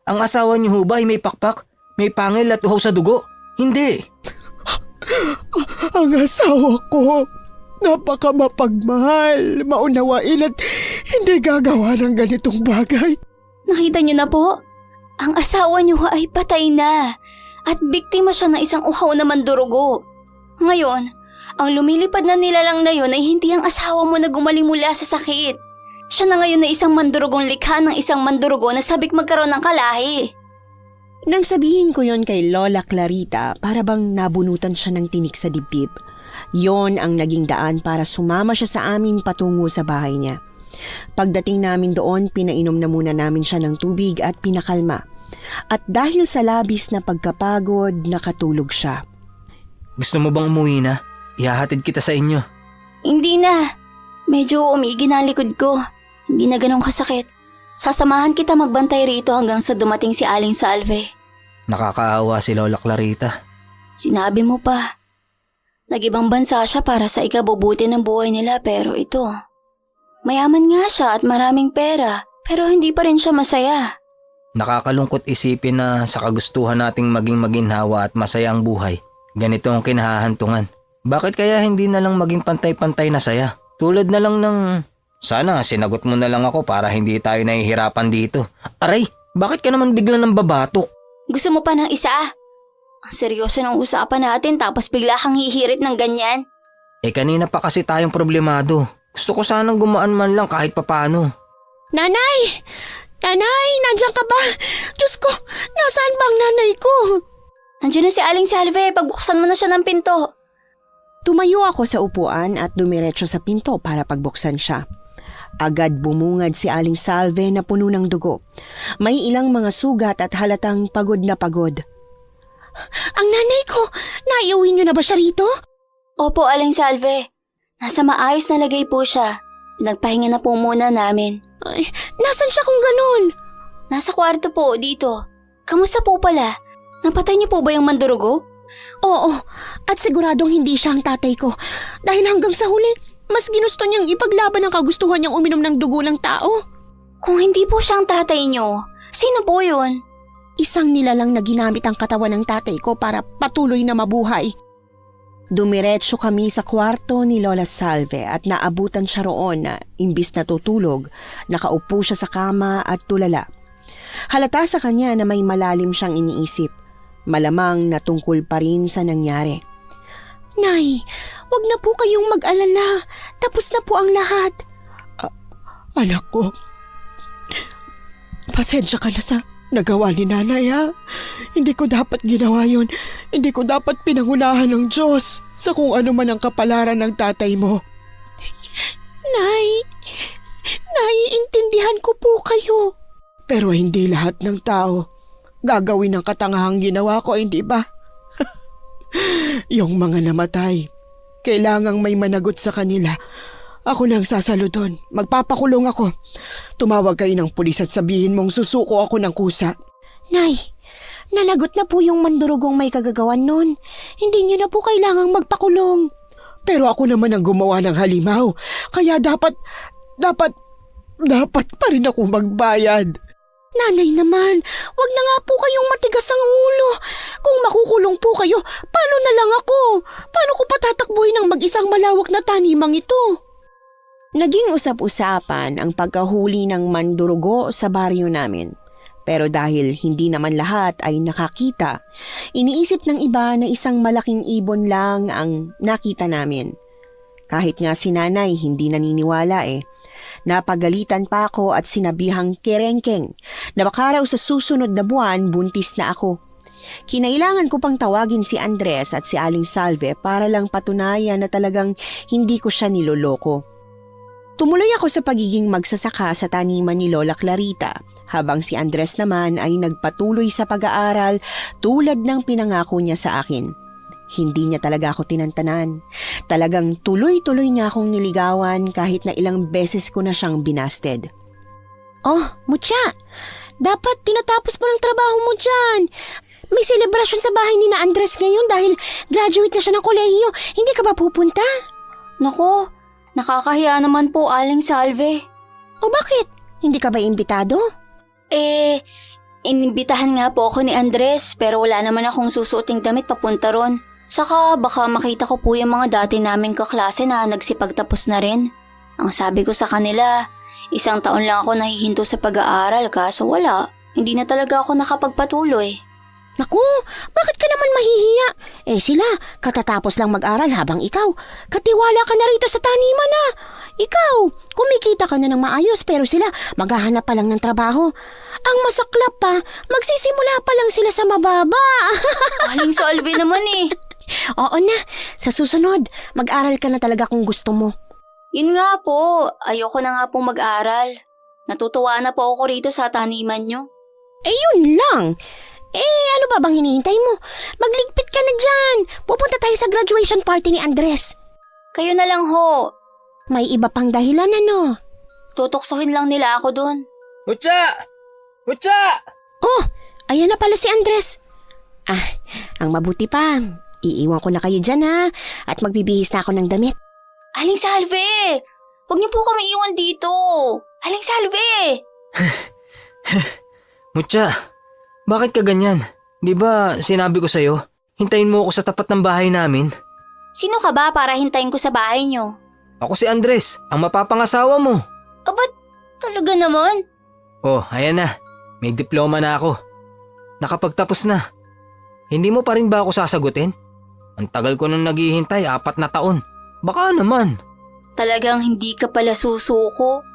Ang asawa niyo ho ba ay may pakpak, may pangil at uhaw sa dugo? Hindi. Ang asawa ko, napaka mapagmahal, maunawain at hindi gagawa ng ganitong bagay. Nakita niyo na po? Ang asawa niyo ay patay na at biktima siya ng isang uhaw na mandurugo. Ngayon, ang lumilipad na nilalang na yun ay hindi ang asawa mo na gumaling mula sa sakit. Siya na ngayon na isang mandurugong likha ng isang mandurugo na sabik magkaroon ng kalahi. Nang sabihin ko yon kay Lola Clarita, para bang nabunutan siya ng tinik sa dibdib. Yon ang naging daan para sumama siya sa amin patungo sa bahay niya. Pagdating namin doon, pinainom na muna namin siya ng tubig at pinakalma. At dahil sa labis na pagkapagod, nakatulog siya. Gusto mo bang umuwi na? Ihahatid kita sa inyo. Hindi na. Medyo umigi na ang likod ko. Hindi na ganun kasakit. Sasamahan kita magbantay rito hanggang sa dumating si Aling Salve. Nakakaawa si Lola Clarita. Sinabi mo pa. Nag-ibang bansa siya para sa ikabubuti ng buhay nila pero ito. Mayaman nga siya at maraming pera pero hindi pa rin siya masaya. Nakakalungkot isipin na sa kagustuhan nating maging maginhawa at masaya ang buhay, ganito ang kinahahantungan. Bakit kaya hindi na lang maging pantay-pantay na saya? Tulad na lang ng, sana sinagot mo na lang ako para hindi tayo nahihirapan dito. Aray, bakit ka naman bigla ng babatok? Gusto mo pa ng isa? Ang seryoso ng usapan natin tapos bigla kang hihirit ng ganyan. Kanina pa kasi tayong problemado. Gusto ko sanang gumaan man lang kahit papano. Nanay! Nanay, nandiyan ka ba? Diyos ko, nasaan ba ang nanay ko? Nandiyan na si Aling Salve, pagbuksan mo na siya ng pinto. Tumayo ako sa upuan at dumiretso sa pinto para pagbuksan siya. Agad bumungad si Aling Salve na puno ng dugo. May ilang mga sugat at halatang pagod na pagod. Ang nanay ko, naiuwi niyo na ba siya rito? Opo, Aling Salve. Nasa maayos na lagay po siya. Nagpahinga na po muna namin. Ay, nasan siya kung ganun? Nasa kwarto po, dito. Kamusta po pala? Napatay niyo po ba yung mandurugo? Oo, at siguradong hindi siya ang tatay ko. Dahil hanggang sa huli, mas ginusto niyang ipaglaban ang kagustuhan niyang uminom ng dugo ng tao. Kung hindi po siya ang tatay niyo, sino po yun? Isang nilalang na ginamit ang katawan ng tatay ko para patuloy na mabuhay. Dumiretso kami sa kwarto ni Lola Salve at naabutan siya roon na imbis na tutulog, nakaupo siya sa kama at tulala. Halata sa kanya na may malalim siyang iniisip. Malamang na tungkol pa rin sa nangyari. Nay, wag na po kayong mag-alala. Tapos na po ang lahat. Anak ko, pasensya ka na sa nagawa ni nanay ha. Hindi ko dapat ginawa yun. Hindi ko dapat pinangunahan ng Diyos sa kung ano man ang kapalaran ng tatay mo. Nay, naiintindihan ko po kayo. Pero hindi lahat ng tao gagawin ang katangahang ginawa ko, hindi ba? Yung mga namatay, kailangang may managot sa kanila. Ako nang sasalo doon. Magpapakulong ako. Tumawag kayo ng pulis at sabihin mong susuko ako ng kusa. Nay, nalagot na po yung mandurugong may kagagawan nun. Hindi niyo na po kailangang magpakulong. Pero ako naman ang gumawa ng halimaw. Kaya dapat pa rin ako magbayad. Nanay naman, wag na nga po kayong matigas ang ulo. Kung makukulong po kayo, paano na lang ako? Paano ko patatakbuhin ang mag-isang malawak na tanimang ito? Naging usap-usapan ang pagkahuli ng mandurugo sa baryo namin. Pero dahil hindi naman lahat ay nakakita, iniisip ng iba na isang malaking ibon lang ang nakita namin. Kahit nga si nanay hindi naniniwala eh. Napagalitan pa ako at sinabihang kerengkeng na baka raw sa susunod na buwan buntis na ako. Kinailangan ko pang tawagin si Andres at si Aling Salve para lang patunayan na talagang hindi ko siya niloloko. Tumuloy ako sa pagiging magsasaka sa taniman ni Lola Clarita habang si Andres naman ay nagpatuloy sa pag-aaral tulad ng pinangako niya sa akin. Hindi niya talaga ako tinantanan. Talagang tuloy-tuloy niya akong niligawan kahit na ilang beses ko na siyang binasted. Oh, Mutya, dapat tinatapos mo ng trabaho mo dyan. May selebrasyon sa bahay ni na Andres ngayon dahil graduate na siya ng kolehiyo. Hindi ka ba pupunta? Nako, nakakahiya naman po, Aling Salve. O bakit? Hindi ka ba imbitado? Inimbitahan nga po ako ni Andres pero wala naman akong susuoting damit papunta ron. Saka baka makita ko po yung mga dati naming kaklase na nagsipagtapos na rin. Ang sabi ko sa kanila, 1 taon lang ako nahihinto sa pag-aaral kaso wala. Hindi na talaga ako nakapagpatuloy. Naku, bakit ka naman mahihiya? Sila, katatapos lang mag-aral habang ikaw. Katiwala ka na rito sa taniman na. Ikaw, kumikita ka na ng maayos pero sila maghahanap pa lang ng trabaho. Ang masaklap pa, magsisimula pa lang sila sa mababa. Aling Salve naman eh. Oo na, sa susunod, mag-aral ka na talaga kung gusto mo. Yun nga po, ayoko na nga pong mag-aral. Natutuwa na po ako rito sa taniman nyo. Yun lang. Ano pa bang hinihintay mo? Magligpit ka na dyan. Pupunta tayo sa graduation party ni Andres. Kayo na lang ho. May iba pang dahilan ano? Tutoksohin lang nila ako dun. Mutya! Mutya! Oh, ayan na pala si Andres. Ang mabuti pa. Iiwan ko na kayo dyan ha. At magbibihis na ako ng damit. Aling Salve! Huwag niyo po kami iwan dito. Aling Salve! Mutya, bakit ka ganyan? Di ba sinabi ko sa'yo, hintayin mo ako sa tapat ng bahay namin? Sino ka ba para hintayin ko sa bahay niyo? Ako si Andres, ang mapapangasawa mo. Ba't talaga naman? Oh, ayan na. May diploma na ako. Nakapagtapos na. Hindi mo pa rin ba ako sasagutin? Ang tagal ko nung naghihintay, 4 na taon. Baka naman. Talagang hindi ka pala susuko.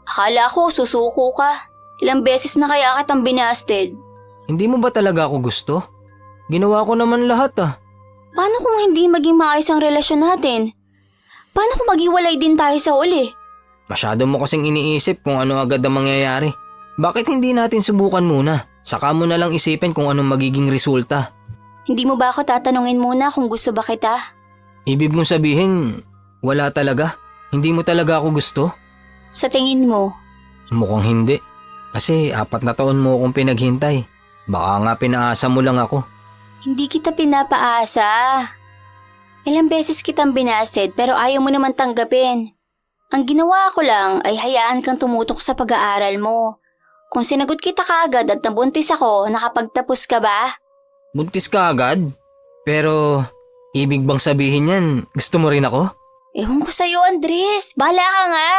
Akala ko susuko ka. Ilang beses na kaya kitang binasted. Hindi mo ba talaga ako gusto? Ginawa ko naman lahat Paano kung hindi maging maayos ang relasyon natin? Paano kung maghiwalay din tayo sa uli? Masyado mo kasing iniisip kung ano agad ang mangyayari. Bakit hindi natin subukan muna? Saka mo na lang isipin kung anong magiging resulta. Hindi mo ba ako tatanungin muna kung gusto ba kita? Ibig mong sabihin, wala talaga? Hindi mo talaga ako gusto? Sa tingin mo? Mukhang hindi. Kasi 4 na taon mo akong pinaghintay. Baka nga pinaasa mo lang ako. Hindi kita pinapaasa. Ilang beses kitang binasted pero ayaw mo naman tanggapin. Ang ginawa ko lang ay hayaan kang tumutok sa pag-aaral mo. Kung sinagot kita kaagad at nabuntis ako, nakapagtapos ka ba? Buntis ka agad? Pero, ibig bang sabihin yan, gusto mo rin ako? Ewan ko sa'yo, Andres. Bahala ka nga.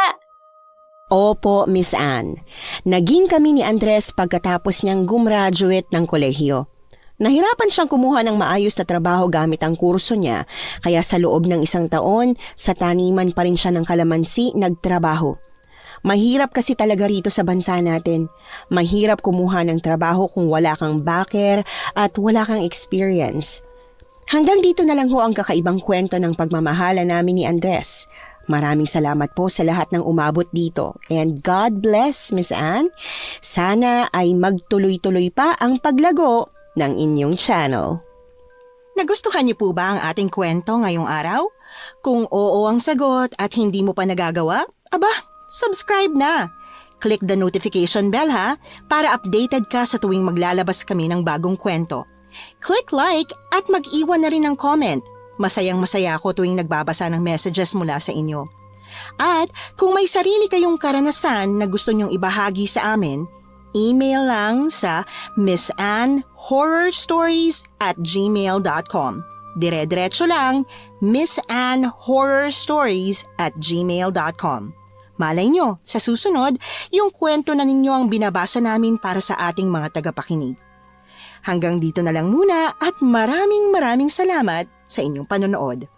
Opo, Miss Anne. Naging kami ni Andres pagkatapos niyang gumraduate ng kolehiyo. Nahirapan siyang kumuha ng maayos na trabaho gamit ang kurso niya, kaya sa loob ng 1 taon, sa taniman pa rin siya ng kalamansi nagtrabaho. Mahirap kasi talaga rito sa bansa natin. Mahirap kumuha ng trabaho kung wala kang backer at wala kang experience. Hanggang dito na lang ho ang kakaibang kwento ng pagmamahala namin ni Andres. Maraming salamat po sa lahat ng umabot dito. And God bless, Miss Anne. Sana ay magtuloy-tuloy pa ang paglago ng inyong channel. Nagustuhan niyo po ba ang ating kwento ngayong araw? Kung oo ang sagot at hindi mo pa nagagawa, subscribe na. Click the notification bell ha, para updated ka sa tuwing maglalabas kami ng bagong kwento. Click like at mag-iwan na rin ng comment. Masayang-masaya ako tuwing nagbabasa ng messages mula sa inyo. At kung may sarili kayong karanasan na gusto nyong ibahagi sa amin, email lang sa missanhorrorstories@gmail.com. Dire-diretso lang, missanhorrorstories@gmail.com. Malay nyo, sa susunod, yung kwento na ninyo ang binabasa namin para sa ating mga tagapakinig. Hanggang dito na lang muna at maraming salamat sa inyong panonood.